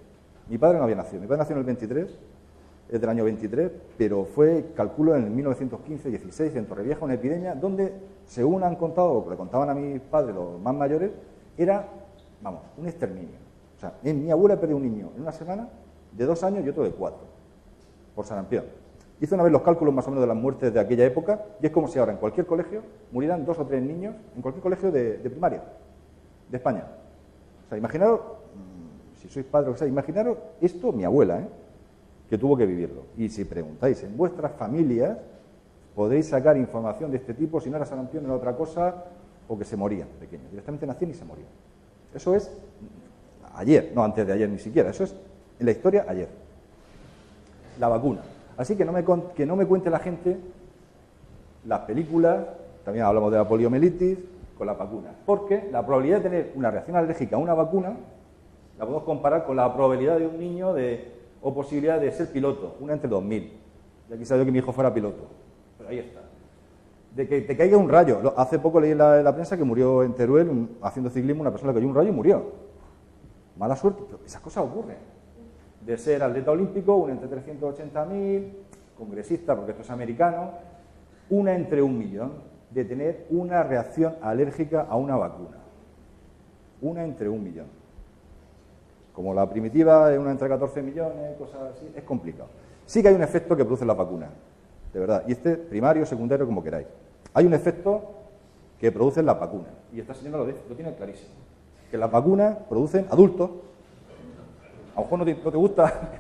Mi padre no había nacido. Mi padre nació en el 23, es del año 23, pero fue, calculo, en el 1915-16 en Torrevieja, una epidemia donde, según han contado, o le contaban a mis padres, los más mayores, era, vamos, un exterminio. O sea, mi abuela perdió un niño en una semana de 2 años y otro de 4, por sarampión. Hice una vez los cálculos más o menos de las muertes de aquella época y es como si ahora en cualquier colegio murieran 2 o 3 niños, en cualquier colegio de primaria, de España. O sea, imaginaros, si sois padres o que sea, imaginaros esto, mi abuela, que tuvo que vivirlo. Y si preguntáis en vuestras familias, podréis sacar información de este tipo, si no era sarampión, era otra cosa, o que se morían pequeños. Directamente nacían y se morían. Eso es ayer, no antes de ayer ni siquiera, eso es en la historia ayer. La vacuna. Así que no me cuente la gente las películas, también hablamos de la poliomielitis, con la vacuna. Porque la probabilidad de tener una reacción alérgica a una vacuna la podemos comparar con la probabilidad de un niño o posibilidad de ser piloto, una entre 2000. Ya quisiera yo que mi hijo fuera piloto, pero ahí está. De que te caiga un rayo. Hace poco leí en la prensa que murió en Teruel, haciendo ciclismo, una persona que cayó un rayo y murió. Mala suerte, pero esas cosas ocurren. De ser atleta olímpico, una entre 380.000, congresista, porque esto es americano, una entre 1 millón, de tener una reacción alérgica a una vacuna. Una entre 1 millón. Como la primitiva es una entre 14 millones, cosas así, es complicado. Sí que hay un efecto que produce la vacuna, de verdad, y este primario, secundario, como queráis. Hay un efecto que producen las vacunas, y esta señora lo tiene clarísimo, que las vacunas producen adultos. A lo mejor no te gusta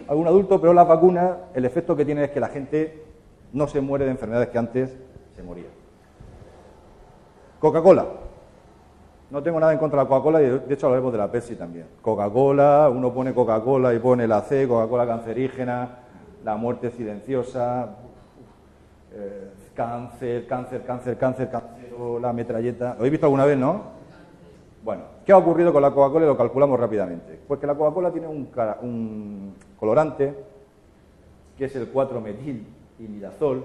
algún adulto, pero la vacuna, el efecto que tiene es que la gente no se muere de enfermedades que antes se morían. Coca-Cola. No tengo nada en contra de la Coca-Cola y de hecho hablaremos de la Pepsi también. Coca-Cola, uno pone Coca-Cola y pone la C, Coca-Cola cancerígena, la muerte silenciosa, cáncer, la metralleta. ¿Lo habéis visto alguna vez, no? Bueno, ¿qué ha ocurrido con la Coca-Cola? Y lo calculamos rápidamente. Pues que la Coca-Cola tiene un colorante, que es el 4-metil-imidazol,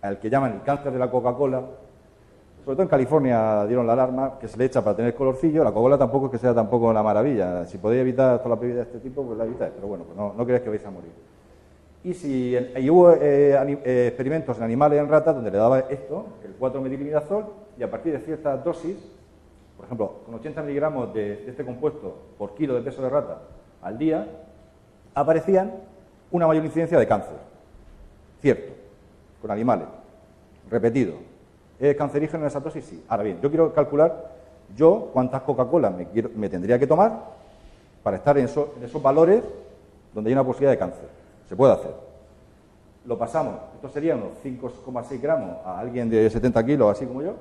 al que llaman el cáncer de la Coca-Cola. Sobre todo en California dieron la alarma, que se le echa para tener colorcillo. La Coca-Cola tampoco es que sea tampoco la maravilla. Si podéis evitar todas las bebidas de este tipo, pues la evitáis. Pero bueno, pues no creáis que vais a morir. Y hubo experimentos en animales, en ratas, donde le daba esto, el 4-metil-imidazol, y a partir de ciertas dosis, por ejemplo, con 80 miligramos de este compuesto por kilo de peso de rata al día, aparecían una mayor incidencia de cáncer. Cierto, con animales, repetido. ¿Es cancerígeno en esa dosis? Sí. Ahora bien, yo quiero calcular cuántas Coca-Cola me tendría que tomar para estar en esos valores donde hay una posibilidad de cáncer. Se puede hacer. lo pasamos, esto sería unos 5,6 gramos a alguien de 70 kilos, así como yo,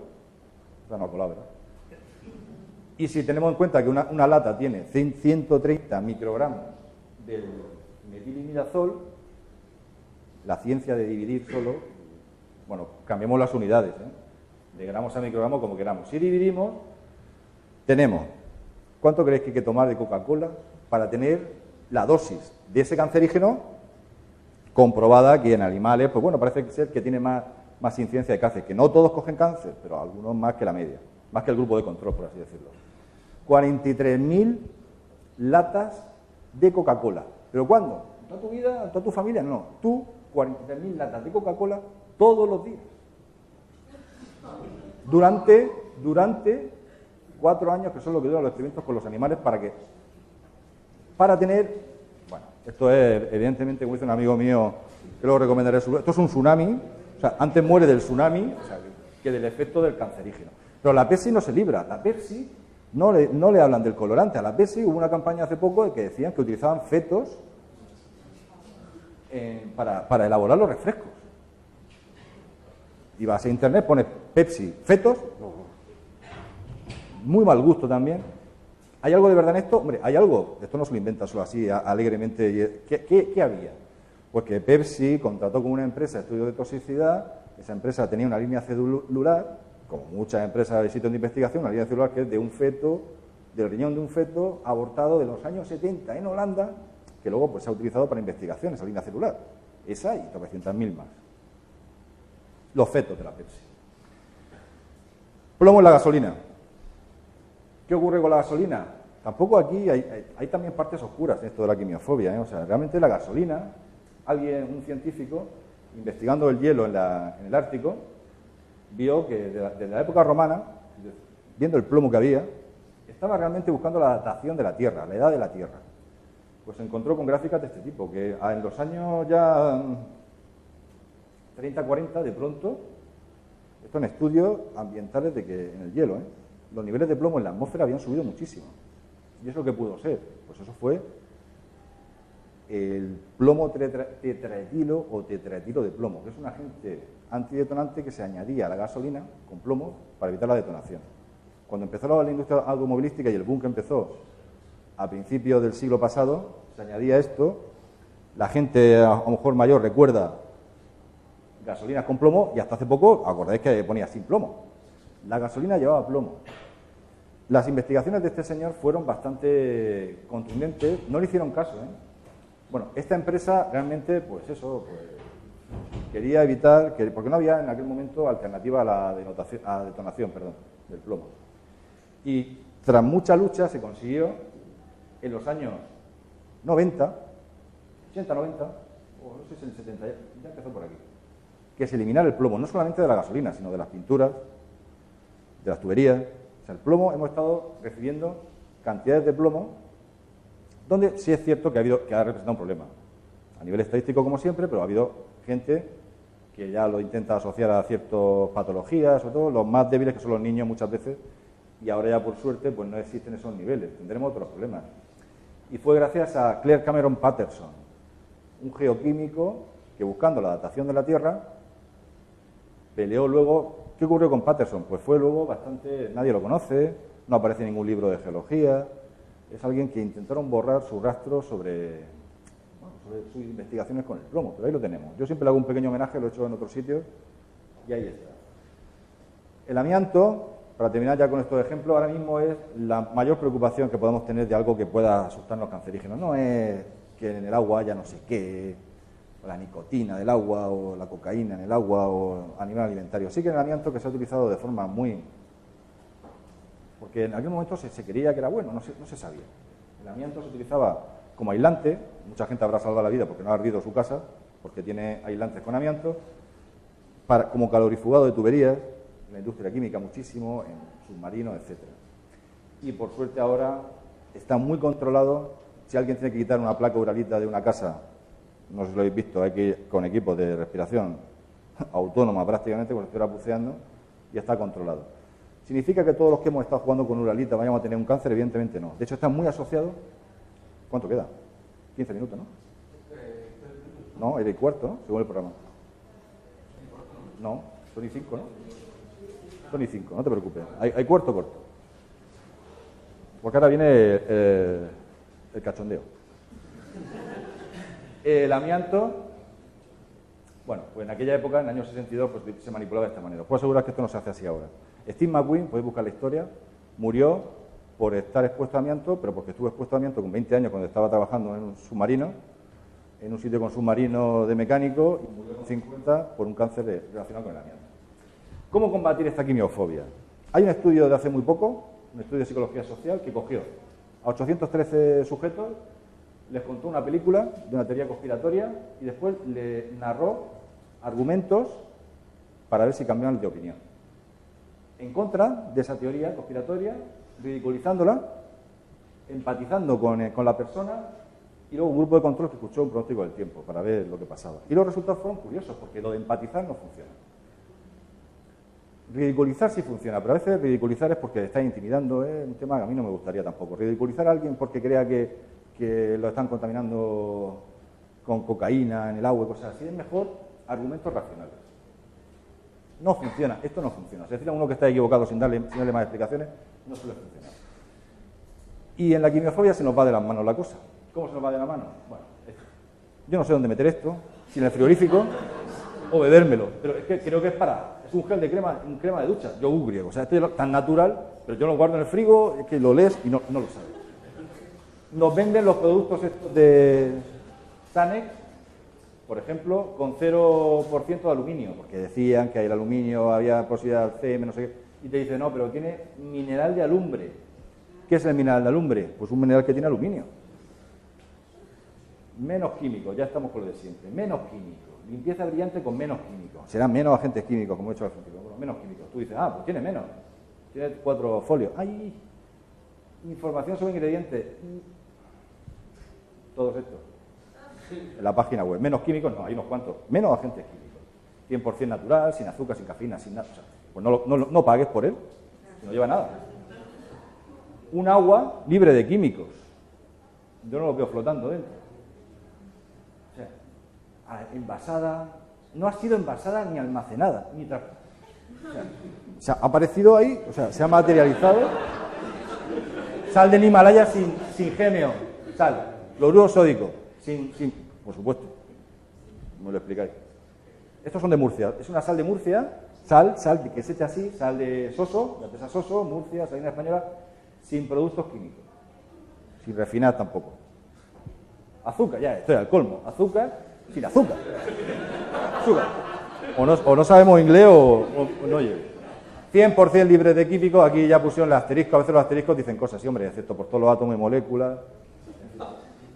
está no ha colado, ¿verdad? Y si tenemos en cuenta que una lata tiene 130 microgramos del metilimidazol, la ciencia de dividir solo, bueno, cambiemos las unidades, de gramos a microgramos como queramos. Si dividimos, tenemos, ¿cuánto creéis que hay que tomar de Coca-Cola para tener la dosis de ese cancerígeno comprobada aquí en animales? Pues bueno, parece ser que tiene más incidencia de cáncer, que no todos cogen cáncer, pero algunos más que la media, más que el grupo de control, por así decirlo. 43.000 latas de Coca-Cola. ¿Pero cuándo? ¿En toda tu vida? ¿En toda tu familia? No. Tú, 43.000 latas de Coca-Cola todos los días. Durante 4 años, que son lo que duran los experimentos con los animales, para tener, bueno, esto es, evidentemente, como dice un amigo mío, que luego recomendaré, esto es un tsunami, o sea, antes muere del tsunami, o sea, que del efecto del cancerígeno. Pero la Pepsi no se libra, la Pepsi no le hablan del colorante. A la Pepsi hubo una campaña hace poco que decían que utilizaban fetos para elaborar los refrescos. Y vas a internet, pones Pepsi, fetos, muy mal gusto también. ¿Hay algo de verdad en esto? Hombre, hay algo, esto no se lo inventa solo así, alegremente. ¿Qué había? Pues que Pepsi contrató con una empresa de estudios de toxicidad, esa empresa tenía una línea celular, como muchas empresas de sitios de investigación, una línea celular que es de un feto, del riñón de un feto abortado de los años 70 en Holanda, que luego pues se ha utilizado para investigación, esa línea celular. Esa y 300.000 más. Los fetos de la Pepsi. Plomo en la gasolina. ¿Qué ocurre con la gasolina? Tampoco aquí hay también partes oscuras en esto de la quimiofobia, O sea, realmente la gasolina, un científico, investigando el hielo en el Ártico, vio que desde la época romana, viendo el plomo que había, estaba realmente buscando la datación de la Tierra, la edad de la Tierra. Pues se encontró con gráficas de este tipo, que en los años ya 30, 40, de pronto, esto en estudios ambientales de que en el hielo, los niveles de plomo en la atmósfera habían subido muchísimo. ¿Y eso qué pudo ser? Pues eso fue el plomo tetraetilo o tetraetilo de plomo, que es un agente antidetonante que se añadía a la gasolina con plomo para evitar la detonación. Cuando empezó la industria automovilística y el boom que empezó a principios del siglo pasado, se añadía esto. La gente, a lo mejor mayor, recuerda gasolinas con plomo y hasta hace poco, acordáis que ponía sin plomo. La gasolina llevaba plomo. Las investigaciones de este señor fueron bastante contundentes, no le hicieron caso, Bueno, esta empresa realmente, pues quería evitar, porque no había en aquel momento alternativa a la detonación del plomo. Y tras mucha lucha se consiguió en los años 90, 80, 90, o no sé si en el 70, ya empezó por aquí, que se eliminara el plomo, no solamente de la gasolina, sino de las pinturas, de las tuberías. O sea, el plomo, hemos estado recibiendo cantidades de plomo donde sí es cierto que ha representado un problema. A nivel estadístico, como siempre, pero ha habido gente que ya lo intenta asociar a ciertas patologías, sobre todo los más débiles, que son los niños muchas veces, y ahora ya, por suerte, pues no existen esos niveles, tendremos otros problemas. Y fue gracias a Claire Cameron Patterson, un geoquímico que, buscando la datación de la Tierra, peleó luego. ¿Qué ocurrió con Patterson? Pues fue luego bastante, nadie lo conoce, no aparece en ningún libro de geología, es alguien que intentaron borrar su rastro sobre sus investigaciones con el plomo, pero ahí lo tenemos. Yo siempre le hago un pequeño homenaje, lo he hecho en otros sitios, y ahí está. El amianto, para terminar ya con estos ejemplos, ahora mismo es la mayor preocupación que podemos tener de algo que pueda asustarnos cancerígenos. No es que en el agua haya no sé qué, o la nicotina del agua, o la cocaína en el agua, o a nivel alimentario. Sí que en el amianto, que se ha utilizado de forma muy... porque en aquel momento se creía que era bueno, no se sabía. El amianto se utilizaba como aislante, mucha gente habrá salvado la vida porque no ha ardido su casa, porque tiene aislantes con amianto, como calorifugado de tuberías, en la industria química muchísimo, en submarinos, etcétera. Y por suerte ahora está muy controlado. Si alguien tiene que quitar una placa uralita de una casa, no sé si lo habéis visto, hay que ir con equipos de respiración autónoma prácticamente, como si estuviera buceando, y está controlado. ¿Significa que todos los que hemos estado jugando con uralita vayamos a tener un cáncer? Evidentemente no. De hecho, está muy asociado. ¿Cuánto queda? 15 minutos, ¿no? No, era y cuarto, ¿no? Según el programa. No, son y 5, ¿no? Son y 5, no te preocupes. Hay cuarto corto. Porque ahora viene el cachondeo. El amianto, bueno, pues en aquella época, en el año 62, pues se manipulaba de esta manera. Os puedo asegurar que esto no se hace así ahora. Steve McQueen, podéis buscar la historia, murió por estar expuesto a amianto, pero porque estuvo expuesto a amianto con 20 años cuando estaba trabajando en un submarino, en un sitio con submarino de mecánico, y murió con 50 por un cáncer relacionado con el amianto. ¿Cómo combatir esta quimiofobia? Hay un estudio de hace muy poco, un estudio de psicología social, que cogió a 813 sujetos, les contó una película de una teoría conspiratoria y después le narró argumentos para ver si cambiaban de opinión. En contra de esa teoría conspiratoria, ridiculizándola, empatizando con la persona, y luego un grupo de control que escuchó un pronóstico del tiempo para ver lo que pasaba. Y los resultados fueron curiosos, porque lo de empatizar no funciona. Ridiculizar sí funciona, pero a veces ridiculizar es porque está intimidando, es un tema que a mí no me gustaría tampoco. Ridiculizar a alguien porque crea que lo están contaminando con cocaína en el agua y cosas así, es mejor argumentos racionales. No funciona, esto no funciona. Si decirle a uno que está equivocado sin darle más explicaciones, no suele funcionar. Y en la quimiofobia se nos va de las manos la cosa. ¿Cómo se nos va de la mano? Bueno, yo no sé dónde meter esto, si en el frigorífico o bebérmelo, pero es que creo que es un gel de crema, un crema de ducha, yogur griego. O sea, esto es tan natural, pero yo lo guardo en el frigo, es que lo lees y no lo sabes. Nos venden los productos estos de Sanex, por ejemplo, con 0% de aluminio, porque decían que el aluminio había posibilidad de CM, no sé qué, y te dicen, no, pero tiene mineral de alumbre. ¿Qué es el mineral de alumbre? Pues un mineral que tiene aluminio. Menos químicos, ya estamos con lo de siempre, menos químicos. Limpieza brillante con menos químicos. Serán menos agentes químicos, como he hecho al principio. Bueno, menos químicos. Tú dices, pues tiene menos. Tiene 4 folios. ¡Ay! Información sobre ingredientes. Todos estos. En la página web. Menos químicos, no, hay unos cuantos. Menos agentes químicos. 100% natural, sin azúcar, sin cafeína, sin nada. O sea, pues no pagues por él. No lleva nada. Un agua libre de químicos. Yo no lo veo flotando dentro. O sea, envasada, no ha sido envasada ni almacenada, ni o sea, ha aparecido ahí, o sea, se ha materializado. Sal del Himalaya sin GMO, sal, cloruro sódico, sin, por supuesto, me lo explicáis. Estos son de Murcia, es una sal de Murcia, sal que se echa así, sal de Soso, de Atesa Soso, Murcia, salina española, sin productos químicos, sin refinar tampoco. Azúcar, ya estoy al colmo. Azúcar sin azúcar. Azúcar. O no sabemos inglés o no oye. 100% libre de químicos. Aquí ya pusieron el asterisco. A veces los asteriscos dicen cosas, sí, hombre, excepto por todos los átomos y moléculas.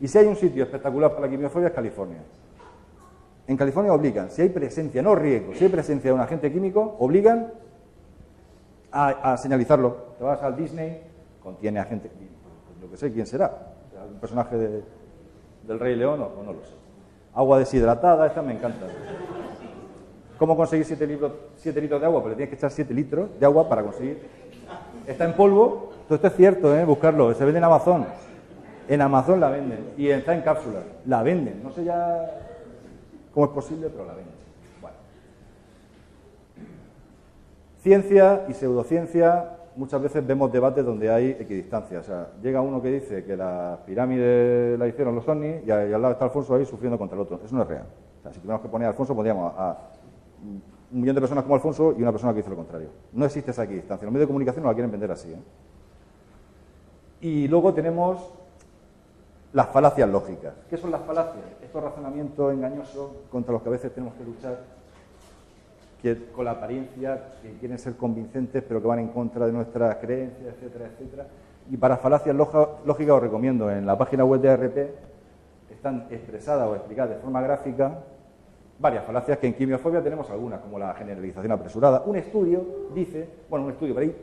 Y si hay un sitio espectacular para la quimiofobia es California. En California obligan, si hay presencia, no riesgo, si hay presencia de un agente químico, obligan a señalizarlo. Te vas al Disney, contiene agente químico. Yo que sé quién será. ¿Un personaje del Rey León o no lo sé? Agua deshidratada, esta me encanta. ¿Cómo conseguir 7 litros de agua? Pues le tienes que echar 7 litros de agua para conseguir. Está en polvo, todo esto es cierto, buscarlo, se vende en Amazon. En Amazon la venden y está en cápsulas, la venden. No sé ya cómo es posible, pero la venden. Bueno. Ciencia y pseudociencia. Muchas veces vemos debates donde hay equidistancia. O sea, llega uno que dice que la pirámide la hicieron los ovnis y al lado está Alfonso ahí sufriendo contra el otro. Eso no es real. O sea, si tuviéramos que poner a Alfonso, pondríamos a 1 millón de personas como Alfonso y una persona que dice lo contrario. No existe esa equidistancia. Los medios de comunicación no la quieren vender así. Y luego tenemos las falacias lógicas. ¿Qué son las falacias? Estos razonamientos engañosos contra los que a veces tenemos que luchar, que con la apariencia, que quieren ser convincentes, pero que van en contra de nuestras creencias, etcétera, etcétera. Y para falacias lógicas os recomiendo, en la página web de ARP están expresadas o explicadas de forma gráfica varias falacias, que en quimiofobia tenemos algunas, como la generalización apresurada. Un estudio dice, pero hay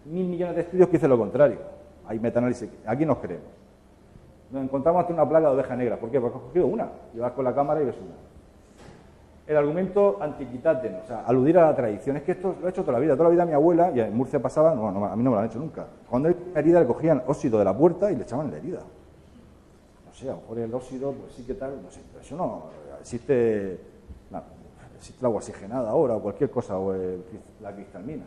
1.000 millones de estudios que dicen lo contrario. Hay metaanálisis, aquí nos creemos. Nos encontramos ante una plaga de oveja negra. ¿Por qué? Porque has cogido una, y vas con la cámara y ves una. El argumento antiquitatem, o sea, aludir a la tradición. Es que esto lo he hecho toda la vida mi abuela, y en Murcia pasaba, a mí no me lo han hecho nunca. Cuando hay una herida le cogían óxido de la puerta y le echaban la herida. No sé, a lo mejor el óxido, pues sí que tal, no sé, pero eso no, existe el agua oxigenada ahora o cualquier cosa, o la cristalina.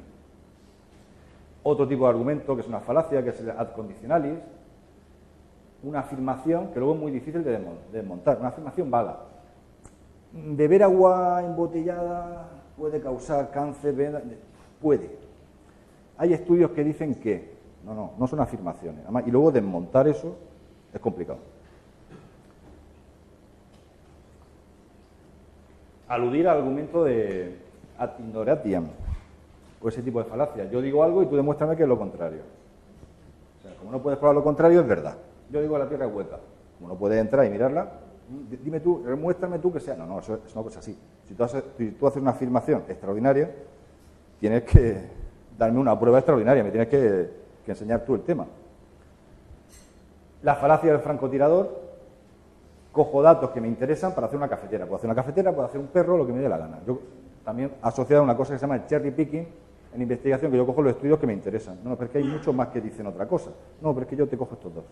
Otro tipo de argumento que es una falacia, que es el ad conditionalis, una afirmación que luego es muy difícil de desmontar, una afirmación vaga. Beber agua embotellada puede causar cáncer, puede. Hay estudios que dicen que no son afirmaciones, además, y luego desmontar eso es complicado. Aludir al argumento de ad ignoratiam, o ese tipo de falacias. Yo digo algo y tú demuéstrame que es lo contrario. O sea, como no puedes probar lo contrario, es verdad. Yo digo la Tierra es hueca. Como no puedes entrar y mirarla, dime tú, demuéstrame tú que sea. No, eso es una cosa así. Si tú haces una afirmación extraordinaria, tienes que darme una prueba extraordinaria, me tienes que enseñar tú el tema. La falacia del francotirador. Cojo datos que me interesan para hacer una cafetera. Puedo hacer una cafetera, puedo hacer un perro, lo que me dé la gana. Yo también asociado a una cosa que se llama el cherry picking en investigación, que yo cojo los estudios que me interesan. No, pero es que hay muchos más que dicen otra cosa. No, pero es que yo te cojo estos dos.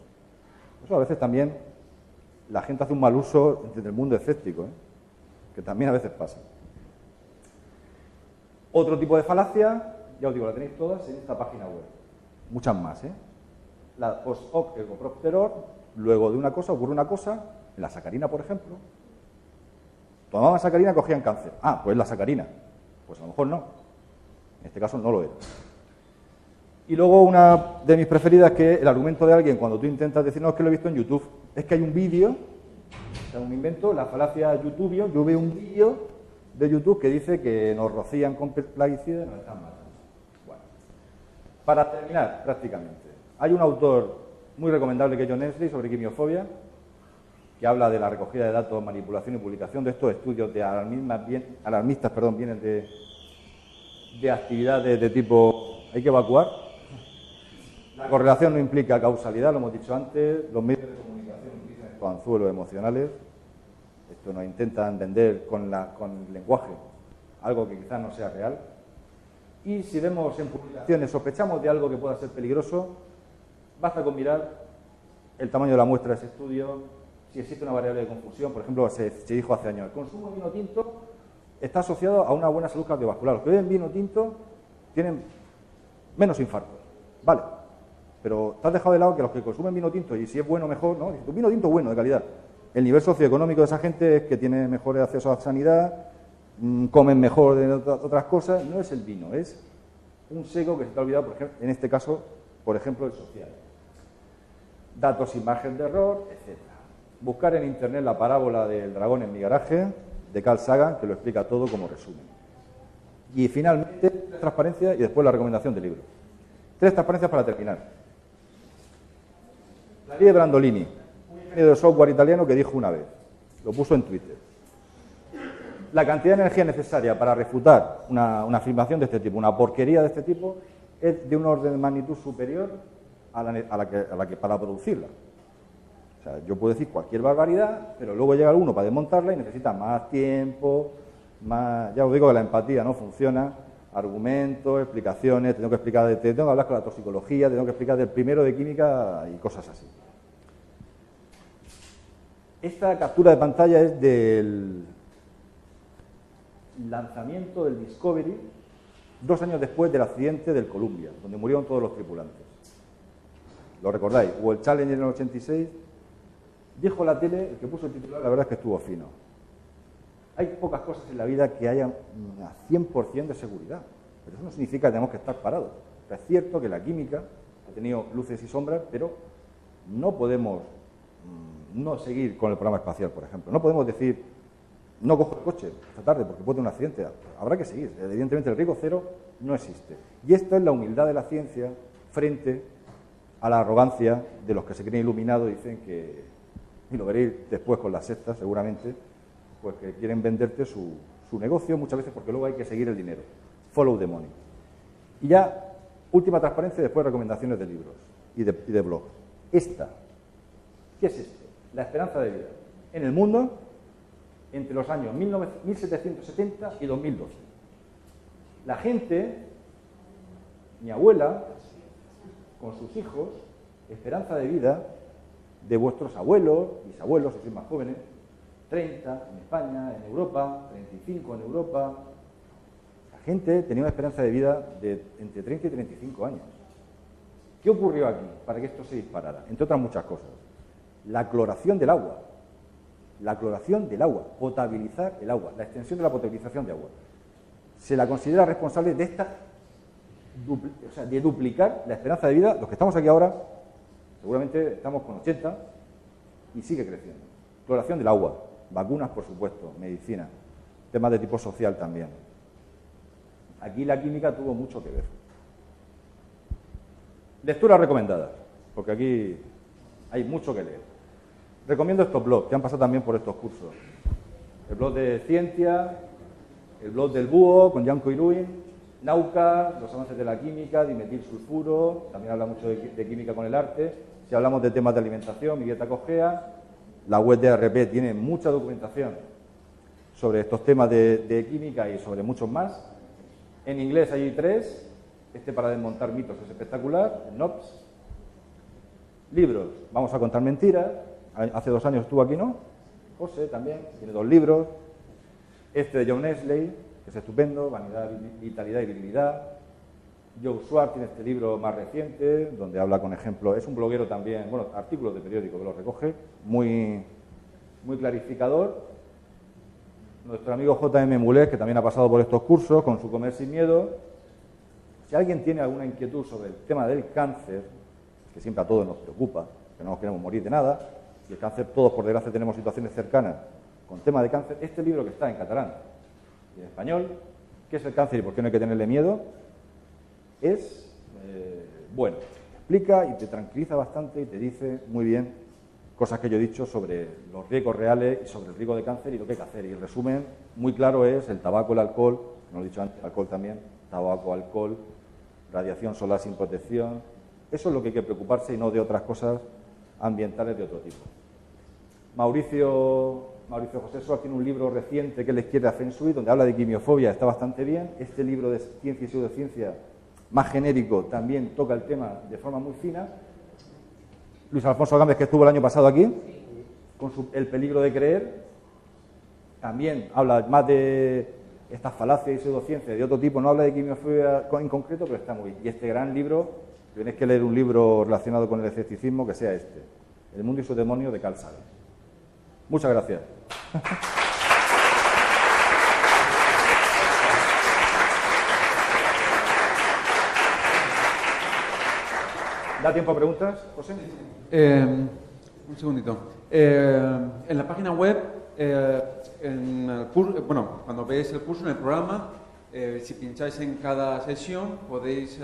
Eso a veces también la gente hace un mal uso del mundo escéptico, que también a veces pasa. Otro tipo de falacia, ya os digo, la tenéis todas en esta página web. Muchas más, La post hoc ergo propter, luego de una cosa ocurre una cosa. En la sacarina, por ejemplo, tomaban sacarina y cogían cáncer. Ah, pues la sacarina. Pues a lo mejor no. En este caso no lo era. Y luego una de mis preferidas, que es el argumento de alguien cuando tú intentas decir, no, es que lo he visto en YouTube. Es que hay un vídeo, o sea, un invento, la falacia youtubio. Yo veo un vídeo de YouTube que dice que nos rocían con plaguicidas y nos están matando. Bueno, para terminar, prácticamente, hay un autor muy recomendable que es John Ensley sobre quimiofobia, que habla de la recogida de datos, manipulación y publicación de estos estudios de alarmistas, vienen de actividades de tipo hay que evacuar. La correlación no implica causalidad, lo hemos dicho antes, los medios de comunicación utilizan estos anzuelos emocionales, esto nos intentan vender con el lenguaje algo que quizás no sea real, y si vemos en publicaciones, sospechamos de algo que pueda ser peligroso, basta con mirar el tamaño de la muestra de ese estudio. Si existe una variable de confusión, por ejemplo, se dijo hace años, el consumo de vino tinto está asociado a una buena salud cardiovascular. Los que beben vino tinto tienen menos infartos. Vale, pero te has dejado de lado que los que consumen vino tinto, y si es bueno mejor, ¿no? Un vino tinto bueno, de calidad. El nivel socioeconómico de esa gente es que tiene mejores accesos a sanidad, comen mejor de otras cosas. No es el vino, es un seco que se te ha olvidado, por ejemplo, en este caso, por ejemplo, el social. Datos sin margen de error, etc. Buscar en internet la parábola del dragón en mi garaje, de Carl Sagan, que lo explica todo como resumen. Y finalmente, transparencia y después la recomendación del libro. 3 transparencias para terminar. La ley de Brandolini, un ingeniero de software italiano que dijo una vez, lo puso en Twitter: la cantidad de energía necesaria para refutar una afirmación de este tipo, una porquería de este tipo, es de un orden de magnitud superior a la que para producirla. O sea, yo puedo decir cualquier barbaridad, pero luego llega uno para desmontarla y necesita más tiempo, más... Ya os digo que la empatía no funciona, argumentos, explicaciones, tengo que hablar con la toxicología, tengo que explicar del primero de química y cosas así. Esta captura de pantalla es del lanzamiento del Discovery 2 años después del accidente del Columbia, donde murieron todos los tripulantes. ¿Lo recordáis? O el Challenger en el 86... Dijo la tele, el que puso el titular, la verdad es que estuvo fino. Hay pocas cosas en la vida que hayan 100% de seguridad, pero eso no significa que tenemos que estar parados. O sea, es cierto que la química ha tenido luces y sombras, pero no podemos no seguir con el programa espacial, por ejemplo. No podemos decir, no cojo el coche esta tarde porque puede tener un accidente. Habrá que seguir. Evidentemente el riesgo cero no existe. Y esto es la humildad de la ciencia frente a la arrogancia de los que se creen iluminados y dicen que... y lo veréis después con las sectas, seguramente, pues que quieren venderte su negocio, muchas veces porque luego hay que seguir el dinero. Follow the money. Y ya, última transparencia y después recomendaciones de libros y de blog. Esta, ¿qué es esto? La esperanza de vida en el mundo entre los años 1770 y 2012. La gente, mi abuela, con sus hijos, esperanza de vida de vuestros abuelos, bisabuelos, si sois más jóvenes, 30 en España, en Europa, 35 en Europa. La gente tenía una esperanza de vida de entre 30 y 35 años. ¿Qué ocurrió aquí para que esto se disparara? Entre otras muchas cosas. La cloración del agua. La cloración del agua. Potabilizar el agua. La extensión de la potabilización de agua. Se la considera responsable de de duplicar la esperanza de vida. Los que estamos aquí ahora, seguramente estamos con 80 y sigue creciendo. Cloración del agua. Vacunas, por supuesto. Medicina. Temas de tipo social también. Aquí la química tuvo mucho que ver. Lecturas recomendadas, porque aquí hay mucho que leer. Recomiendo estos blogs, que han pasado también por estos cursos. El blog de Ciencia, el blog del Búho, con Janko Iruin, Nauka, los avances de la química, dimetilsulfuro, también habla mucho de química con el arte. Si hablamos de temas de alimentación, mi dieta cogea. La web de ARP tiene mucha documentación sobre estos temas de química y sobre muchos más. En inglés hay 3. Este para desmontar mitos es espectacular, el NOPS. Libros, vamos a contar mentiras. Hace 2 años estuvo aquí, ¿no? José también, tiene 2 libros. Este de John Nestlé, que es estupendo, Vanidad, Vitalidad y Virilidad. Joe Schwartz tiene este libro más reciente, donde habla con ejemplos. Es un bloguero también, bueno, artículos de periódico que los recoge, muy clarificador. Nuestro amigo J.M. Mulet, que también ha pasado por estos cursos, con su Comer sin miedo. Si alguien tiene alguna inquietud sobre el tema del cáncer, que siempre a todos nos preocupa, que no nos queremos morir de nada, y el cáncer, todos por desgracia tenemos situaciones cercanas con tema de cáncer, este libro que está en catalán y en español, ¿qué es el cáncer y por qué no hay que tenerle miedo?, es bueno, explica y te tranquiliza bastante y te dice muy bien cosas que yo he dicho sobre los riesgos reales y sobre el riesgo de cáncer y lo que hay que hacer. Y el resumen muy claro es el tabaco, el alcohol, no lo he dicho antes, alcohol también, tabaco, alcohol, radiación solar sin protección. Eso es lo que hay que preocuparse y no de otras cosas ambientales de otro tipo. Mauricio José Suárez tiene un libro reciente que es La izquierda Feng Shui, donde habla de quimiofobia, está bastante bien. Este libro de ciencia y pseudociencia, más genérico, también toca el tema de forma muy fina. Luis Alfonso Gámez, que estuvo el año pasado aquí, con El peligro de creer, también habla más de estas falacias y pseudociencias de otro tipo, no habla de quimiofobia en concreto, pero está muy bien. Y este gran libro, si tenéis que leer un libro relacionado con el escepticismo, que sea este, El mundo y su demonio, de Carl Sagan. Muchas gracias. ¿Da tiempo a preguntas, José? Un segundito. En la página web, en el curso, cuando veáis el curso, en el programa, si pincháis en cada sesión, podréis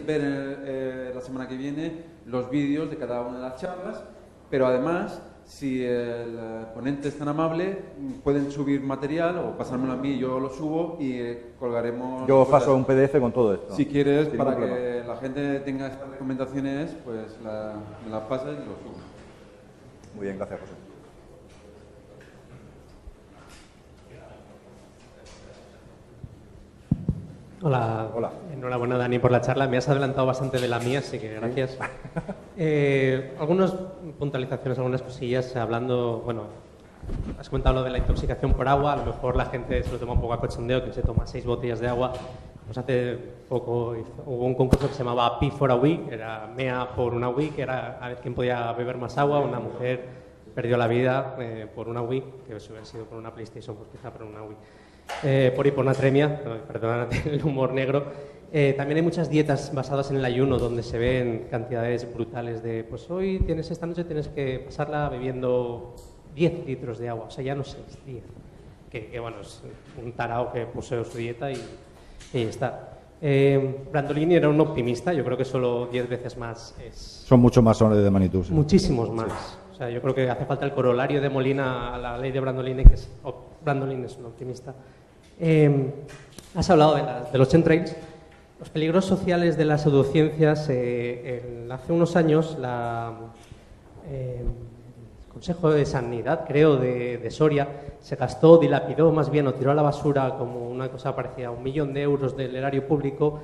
ver la semana que viene los vídeos de cada una de las charlas, pero además, si el ponente es tan amable, pueden subir material o pasármelo a mí, yo lo subo y colgaremos... Yo os paso un PDF con todo esto. Si quieres, para que la gente tenga estas recomendaciones, pues me la pasas y lo subo. Muy bien, gracias, José. Hola. Hola. Enhorabuena, Dani, por la charla. Me has adelantado bastante de la mía, así que gracias. Algunas puntualizaciones, algunas cosillas, hablando, has comentado lo de la intoxicación por agua. A lo mejor la gente se lo toma un poco a cachondeo, que se toma 6 botellas de agua. Pues hace poco hubo un concurso que se llamaba Pee for a Week, era mea por una week, que era a ver quién podía beber más agua. Una mujer perdió la vida por una week, que si hubiera sido por una PlayStation, pues quizá por una week. Por hiponatremia, perdonad el humor negro. También hay muchas dietas basadas en el ayuno, donde se ven cantidades brutales de, pues esta noche tienes que pasarla bebiendo 10 litros de agua, o sea, ya no 6, 10. Que es un tarao que puso su dieta y ya está. Brandolini era un optimista, yo creo que solo 10 veces más es... Son mucho más órdenes de magnitud. Sí. Muchísimos más. Sí. O sea, yo creo que hace falta el corolario de Molina a la ley de Brandolini, que es... Brandolini es un optimista. Has hablado de los chemtrails. Los peligros sociales de las pseudociencias. Hace unos años, el Consejo de Sanidad, creo, de Soria, se gastó, dilapidó más bien, o tiró a la basura como una cosa parecida a 1 millón de euros del erario público,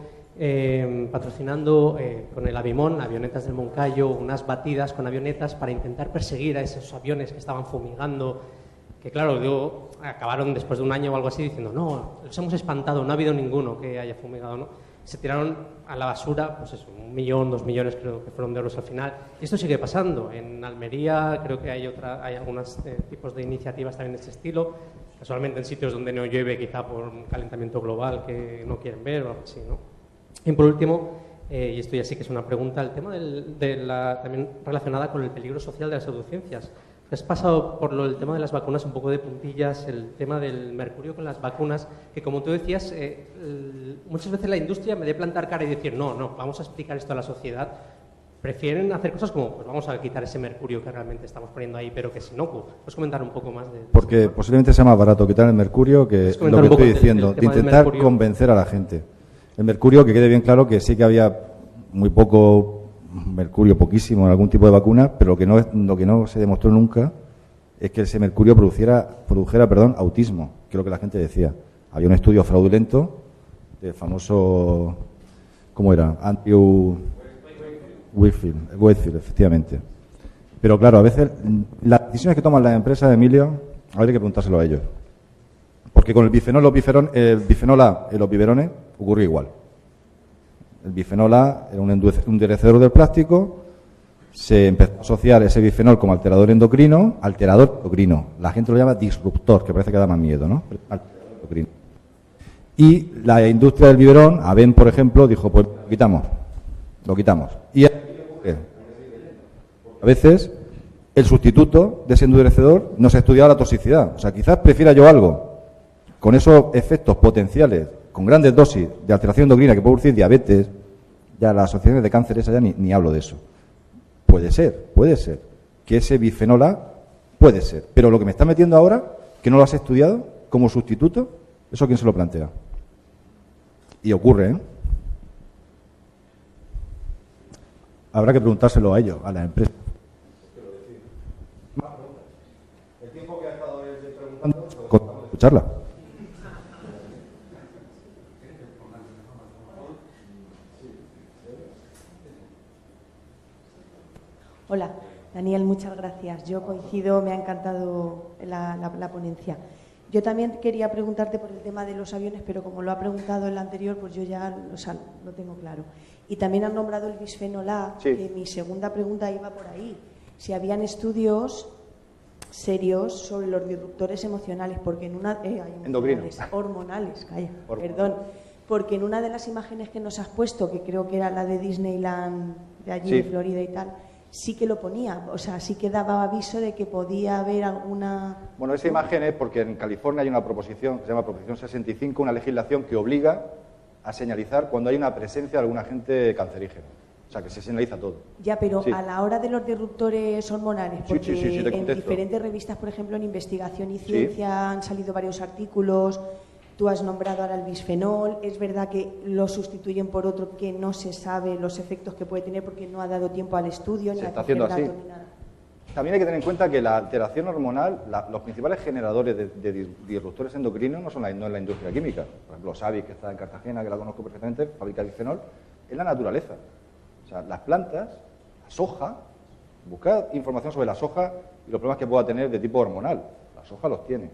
patrocinando con el Avimón, avionetas del Moncayo, unas batidas con avionetas para intentar perseguir a esos aviones que estaban fumigando, que claro, digo, acabaron después de un año o algo así diciendo, no, los hemos espantado, no ha habido ninguno que haya fumigado, ¿no? Se tiraron a la basura, pues eso, 1 millón, 2 millones creo que fueron de euros al final. Y esto sigue pasando. En Almería creo que hay algunos tipos de iniciativas también de este estilo, casualmente en sitios donde no llueve, quizá por un calentamiento global que no quieren ver o algo así, ¿no? Y por último, y esto ya sí que es una pregunta, el tema también relacionada con el peligro social de las pseudociencias. Has pasado por el tema de las vacunas un poco de puntillas, el tema del mercurio con las vacunas, que como tú decías, muchas veces la industria, en vez de plantar cara y decir, no, vamos a explicar esto a la sociedad, prefieren hacer cosas como, pues vamos a quitar ese mercurio que realmente estamos poniendo ahí, pero que es inocuo. ¿Puedes comentar un poco más de eso? Porque posiblemente sea más barato quitar el mercurio que lo que estoy diciendo, de intentar convencer a la gente. El mercurio, que quede bien claro que sí que había muy poco mercurio, poquísimo en algún tipo de vacuna, pero lo que no se demostró nunca es que ese mercurio produjera autismo, que es lo que la gente decía. Había un estudio fraudulento del famoso, ¿cómo era? Andrew Wakefield, efectivamente. Pero claro, a veces las decisiones que toman las empresas, Emilio, habría que preguntárselo a ellos. Porque con el bifenol A en los biberones ocurrió igual. El bifenol A era un endurecedor del plástico, se empezó a asociar ese bifenol como alterador endocrino. La gente lo llama disruptor, que parece que da más miedo, ¿no? Alterador endocrino. Y la industria del biberón, Aven, por ejemplo, dijo, pues lo quitamos. Y a veces el sustituto de ese endurecedor no se ha estudiado la toxicidad. O sea, quizás prefiera yo algo con esos efectos potenciales, con grandes dosis de alteración endocrina que puede producir diabetes, ya las asociaciones de cáncer, esa ya ni hablo de eso. Puede ser, que ese bifenol A puede ser. Pero lo que me está metiendo ahora, que no lo has estudiado como sustituto, ¿eso quién se lo plantea? Y ocurre, ¿eh? Habrá que preguntárselo a ellos, a las empresas. El tiempo que ha estado preguntando, escucharla. Hola, Daniel, muchas gracias. Yo coincido, me ha encantado la ponencia. Yo también quería preguntarte por el tema de los aviones, pero como lo ha preguntado el anterior, pues yo ya lo tengo claro. Y también han nombrado el bisfenol A, sí. Que mi segunda pregunta iba por ahí. Si habían estudios serios sobre los disruptores emocionales, porque en hormonales, perdón. Porque en una de las imágenes que nos has puesto, que creo que era la de Disneyland, de allí sí. De Florida y tal, sí que lo ponía, o sea, sí que daba aviso de que podía haber alguna... Bueno, esa imagen es porque en California hay una proposición, que se llama Proposición 65, una legislación que obliga a señalizar cuando hay una presencia de algún agente cancerígeno. O sea, que se señaliza todo. Ya, pero sí. A la hora de los disruptores hormonales, porque sí, en diferentes revistas, por ejemplo, en Investigación y Ciencia han salido varios artículos. Tú has nombrado ahora el bisfenol, es verdad que lo sustituyen por otro que no se sabe los efectos que puede tener porque no ha dado tiempo al estudio, ni a coger datos ni nada. También hay que tener en cuenta que la alteración hormonal, los principales generadores de disruptores endocrinos no es la industria química. Por ejemplo, Savic, que está en Cartagena, que la conozco perfectamente, fabrica bisfenol, es la naturaleza. O sea, las plantas, la soja, buscad información sobre la soja y los problemas que pueda tener de tipo hormonal. La soja los tiene.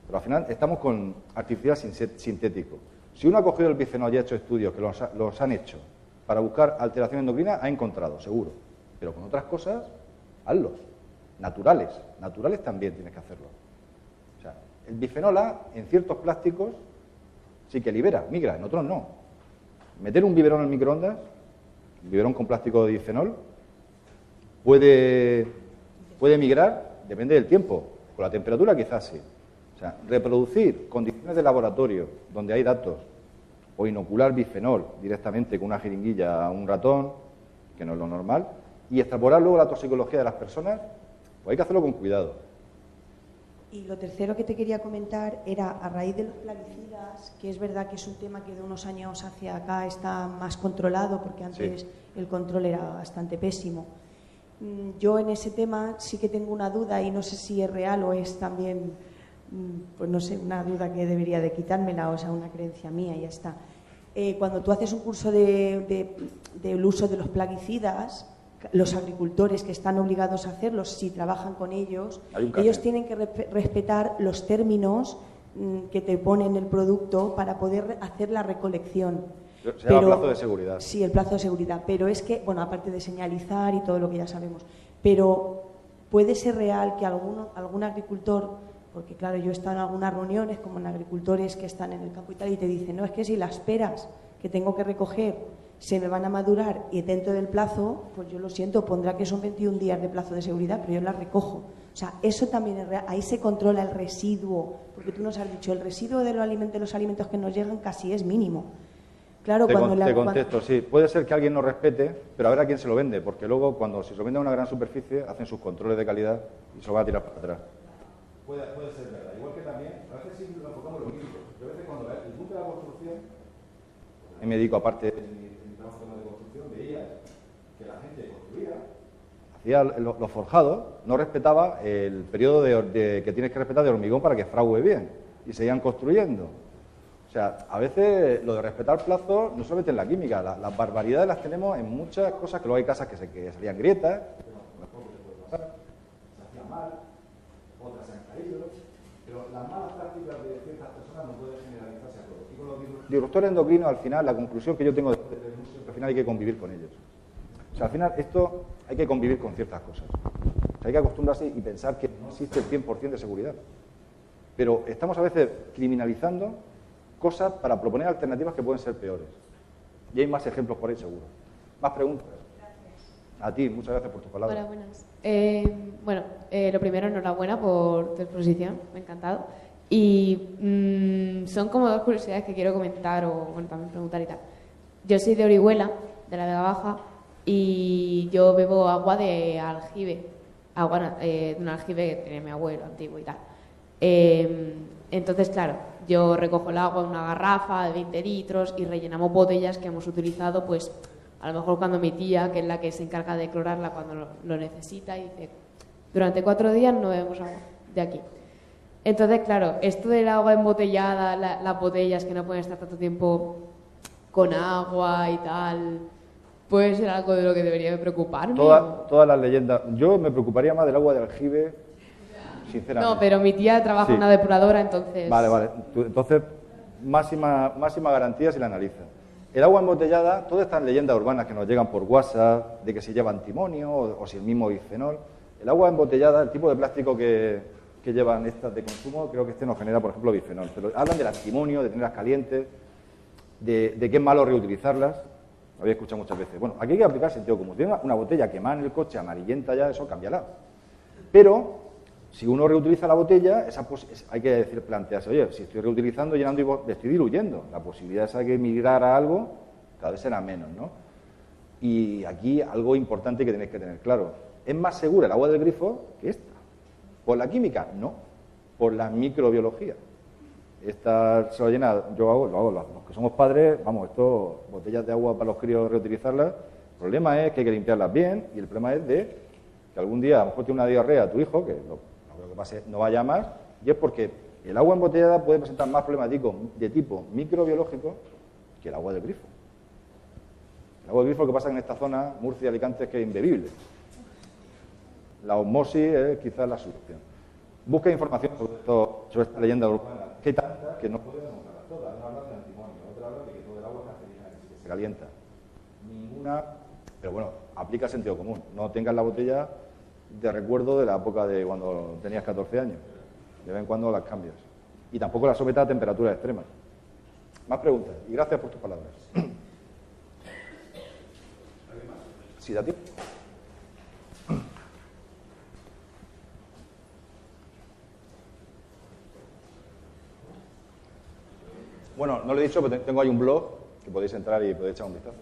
Pero al final estamos con artificial sintético. Si uno ha cogido el bisfenol y ha hecho estudios que los han hecho para buscar alteración endocrina, ha encontrado, seguro. Pero con otras cosas, hazlos. Naturales también tienes que hacerlo. O sea, el bisfenol A en ciertos plásticos sí que migra, en otros no. Meter un biberón en el microondas, un biberón con plástico de bisfenol, puede migrar, depende del tiempo. Con la temperatura quizás sí. O sea, reproducir condiciones de laboratorio donde hay datos o inocular bisfenol directamente con una jeringuilla a un ratón, que no es lo normal, y extrapolar luego la toxicología de las personas, pues hay que hacerlo con cuidado. Y lo tercero que te quería comentar era, a raíz de los plaguicidas, que es verdad que es un tema que de unos años hacia acá está más controlado, porque antes el control era bastante pésimo. Yo en ese tema sí que tengo una duda y no sé si es real o es también, pues no sé, una duda que debería de quitármela, o sea, una creencia mía y ya está. Cuando tú haces un curso del uso de los plaguicidas, los agricultores que están obligados a hacerlo, si trabajan con ellos, ellos tienen que respetar los términos que te ponen el producto para poder hacer la recolección. Se llama plazo de seguridad. Sí, el plazo de seguridad. Pero es que, bueno, aparte de señalizar y todo lo que ya sabemos, pero puede ser real que algún agricultor, porque claro, yo he estado en algunas reuniones como en agricultores que están en el campo y tal, y te dicen, no, es que si las peras que tengo que recoger se me van a madurar y dentro del plazo, pues yo lo siento, pondrá que son 21 días de plazo de seguridad, pero yo las recojo. O sea, eso también es real. Ahí se controla el residuo, porque tú nos has dicho, el residuo de los alimentos que nos llegan casi es mínimo. Claro, te contesto, sí. Puede ser que alguien no respete, pero a ver a quién se lo vende, porque luego cuando se lo vende a una gran superficie, hacen sus controles de calidad y se lo van a tirar para atrás. Puede ser verdad. Igual que también, a veces sí lo enfocamos lo mismo. Pero a veces cuando el mundo de la construcción, y me dedico aparte en mi trabajo de construcción, veía que la gente construía, hacía los forjados, no respetaba el periodo que tienes que respetar de hormigón para que frague bien, y seguían construyendo. O sea, a veces lo de respetar plazos no solamente en la química, las barbaridades las tenemos en muchas cosas, que luego hay casas que salían grietas, se hacían mal, otras se han caído, pero las malas prácticas de ciertas personas no pueden generalizarse a todos. Y con los disruptores endocrinos, al final, la conclusión que yo tengo al final hay que convivir con ellos. O sea, al final esto hay que convivir con ciertas cosas. O sea, hay que acostumbrarse y pensar que no existe el 100% de seguridad. Pero estamos a veces criminalizando cosas para proponer alternativas que pueden ser peores. Y hay más ejemplos por ahí seguro. ¿Más preguntas? Gracias. A ti, muchas gracias por tus palabras. Hola, buenas. Lo primero, enhorabuena por tu exposición, me ha encantado. Y son como dos curiosidades que quiero comentar o bueno, también preguntar y tal. Yo soy de Orihuela, de la Vega Baja, y yo bebo agua de aljibe, de un aljibe que tiene mi abuelo antiguo y tal. Entonces, claro, yo recojo el agua en una garrafa de 20 litros y rellenamos botellas que hemos utilizado, pues, a lo mejor cuando mi tía, que es la que se encarga de clorarla cuando lo necesita, y dice, durante 4 días no bebemos agua de aquí. Entonces, claro, esto del agua embotellada, las botellas que no pueden estar tanto tiempo con agua y tal, ¿puede ser algo de lo que debería preocuparme? Todas las leyendas. Yo me preocuparía más del agua de aljibe, sinceramente. No, pero mi tía trabaja en una depuradora, entonces... Vale. Entonces, máxima garantía si la analizas. El agua embotellada, todas estas leyendas urbanas que nos llegan por WhatsApp, de que si lleva antimonio o si el mismo bisfenol, el agua embotellada, el tipo de plástico que llevan estas de consumo, creo que este nos genera, por ejemplo, bisfenol. Pero hablan del antimonio, de tenerlas calientes, de que es malo reutilizarlas. Lo había escuchado muchas veces. Bueno, aquí hay que aplicar sentido común. Tiene una botella quemada en el coche, amarillenta ya, eso cámbiala. Pero si uno reutiliza la botella, hay que plantearse, oye, si estoy reutilizando, llenando y estoy diluyendo. La posibilidad esa de que migrara algo cada vez será menos, ¿no? Y aquí algo importante que tenéis que tener claro. ¿Es más segura el agua del grifo que esta? ¿Por la química? No. Por la microbiología. Esta se lo llena, lo hago, los que somos padres, vamos, botellas de agua para los críos reutilizarlas. El problema es que hay que limpiarlas bien y el problema es de que algún día a lo mejor tiene una diarrea tu hijo, que lo que pase no vaya más, y es porque el agua embotellada puede presentar más problemas de tipo microbiológico que el agua del grifo. El agua del grifo, lo que pasa en esta zona, Murcia y Alicante, es que es imbebible. La osmosis es quizás la solución. Busca información sobre esta leyenda urbana, que hay tantas que no podemos hablar todas. Una habla de antimonio, otra habla de que todo el agua es cancerígena, que se calienta. Ninguna, pero bueno, aplica sentido común. No tengas la botella de recuerdo de la época de cuando tenías 14 años. De vez en cuando las cambias. Y tampoco la sometas a temperaturas extremas. Más preguntas. Y gracias por tus palabras. ¿Sí, da tiempo? Bueno, no lo he dicho, pero tengo ahí un blog que podéis entrar y podéis echar un vistazo.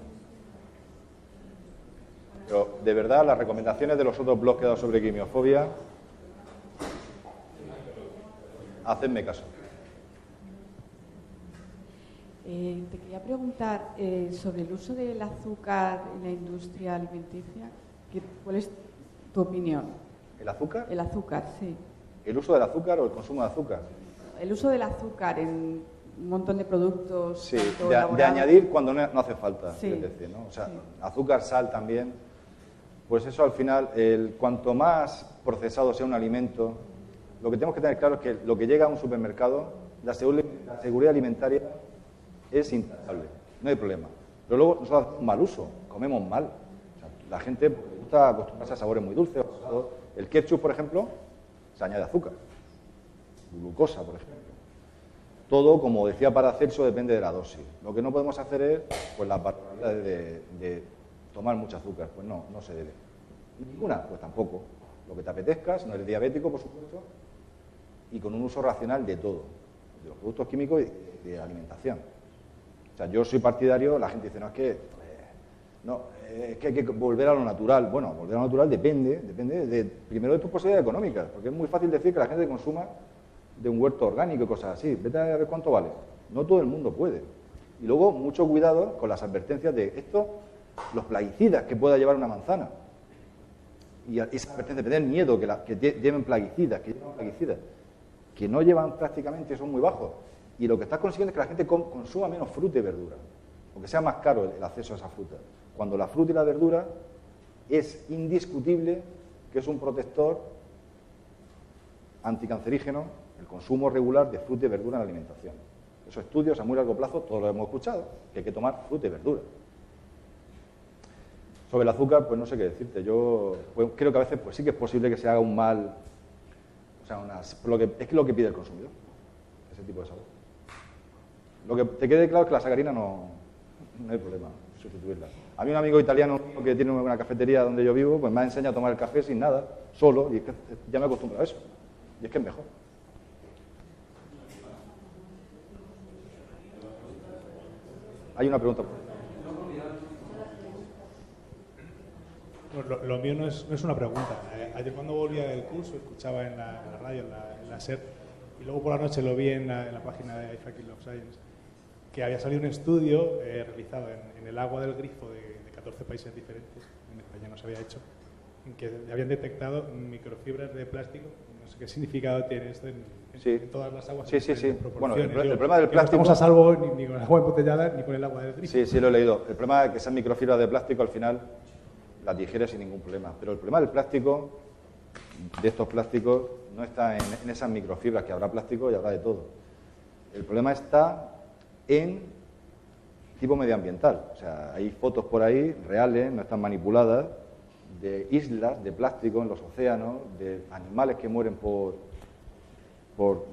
Pero, de verdad, las recomendaciones de los otros blogs que he dado sobre quimiofobia, hacedme caso. Te quería preguntar sobre el uso del azúcar en la industria alimenticia. ¿Cuál es tu opinión? ¿El azúcar? El azúcar, sí. ¿El uso del azúcar o el consumo de azúcar? El uso del azúcar en un montón de productos. Sí, de añadir cuando no hace falta, sí, es decir, ¿no? O sea, sí. Azúcar, sal también. Pues eso al final, cuanto más procesado sea un alimento, lo que tenemos que tener claro es que lo que llega a un supermercado, la seguridad alimentaria es intratable, no hay problema. Pero luego nosotros hacemos mal uso, comemos mal. O sea, la gente le gusta acostumbrarse a sabores muy dulces. El ketchup, por ejemplo, se añade azúcar, glucosa, por ejemplo. Todo, como decía Paracelso, depende de la dosis. Lo que no podemos hacer es pues, las barbaridades de tomar mucho azúcar. Pues no, no se debe. Ninguna, pues tampoco. Lo que te apetezca, si no eres diabético, por supuesto, y con un uso racional de todo, de los productos químicos y de alimentación. O sea, yo soy partidario, la gente dice, no, es que hay que volver a lo natural. Bueno, volver a lo natural depende primero de tus posibilidades económicas, porque es muy fácil decir que la gente consuma de un huerto orgánico y cosas así. Vete a ver cuánto vale. No todo el mundo puede. Y luego, mucho cuidado con las advertencias de esto, los plaguicidas que pueda llevar una manzana. Y esa advertencia, tener miedo que lleven plaguicidas, que no llevan prácticamente, son muy bajos. Y lo que estás consiguiendo es que la gente consuma menos fruta y verdura, aunque sea más caro el acceso a esa fruta. Cuando la fruta y la verdura es indiscutible que es un protector anticancerígeno, el consumo regular de fruta y verdura en la alimentación. Esos estudios a muy largo plazo, todos lo hemos escuchado, que hay que tomar fruta y verdura. Sobre el azúcar, pues no sé qué decirte. Yo creo que a veces pues sí que es posible que se haga un mal, o sea, es que lo que pide el consumidor, ese tipo de sabor. Lo que te quede claro es que la sacarina no hay problema sustituirla. A mí un amigo italiano que tiene una cafetería donde yo vivo, pues me ha enseñado a tomar el café sin nada, solo, y es que ya me he acostumbrado a eso. Y es que es mejor. Hay una pregunta. Pues lo mío no es una pregunta. Ayer cuando volvía del curso escuchaba en la radio, en la SER, y luego por la noche lo vi en la página de I Fucking Love Science, que había salido un estudio realizado en el agua del grifo de 14 países diferentes, en España no se había hecho, en que habían detectado microfibras de plástico. No sé qué significado tiene esto en todas las aguas. Sí. Bueno, el problema del plástico... No estamos a salvo ni con el agua embotellada ni con el agua del grifo. Sí, lo he leído. El problema es que esas microfibras de plástico al final las digiere sin ningún problema. Pero el problema del plástico, de estos plásticos, no está en esas microfibras, que habrá plástico y habrá de todo. El problema está en tipo medioambiental. O sea, hay fotos por ahí reales, no están manipuladas, de islas de plástico en los océanos, de animales que mueren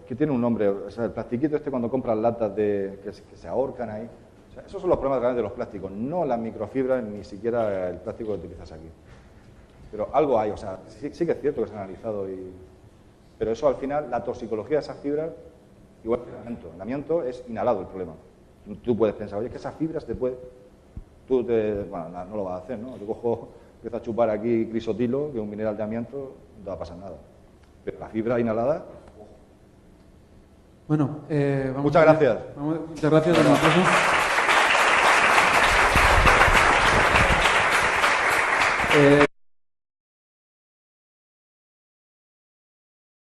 que tiene un nombre, o sea, el plastiquito cuando compras latas que se ahorcan ahí. O sea, esos son los problemas grandes de los plásticos, no las microfibras, ni siquiera el plástico que utilizas aquí. Pero algo hay, o sea, sí que es cierto que se ha analizado, pero eso al final, la toxicología de esas fibras, igual que el amianto. El amianto es inhalado el problema. Tú puedes pensar, oye, es que esas fibras bueno, no lo vas a hacer, ¿no? Yo empiezo a chupar aquí crisotilo, que es un mineral de amianto, no va a pasar nada. Pero la fibra inhalada... Bueno, muchas gracias. Muchas gracias. Bueno.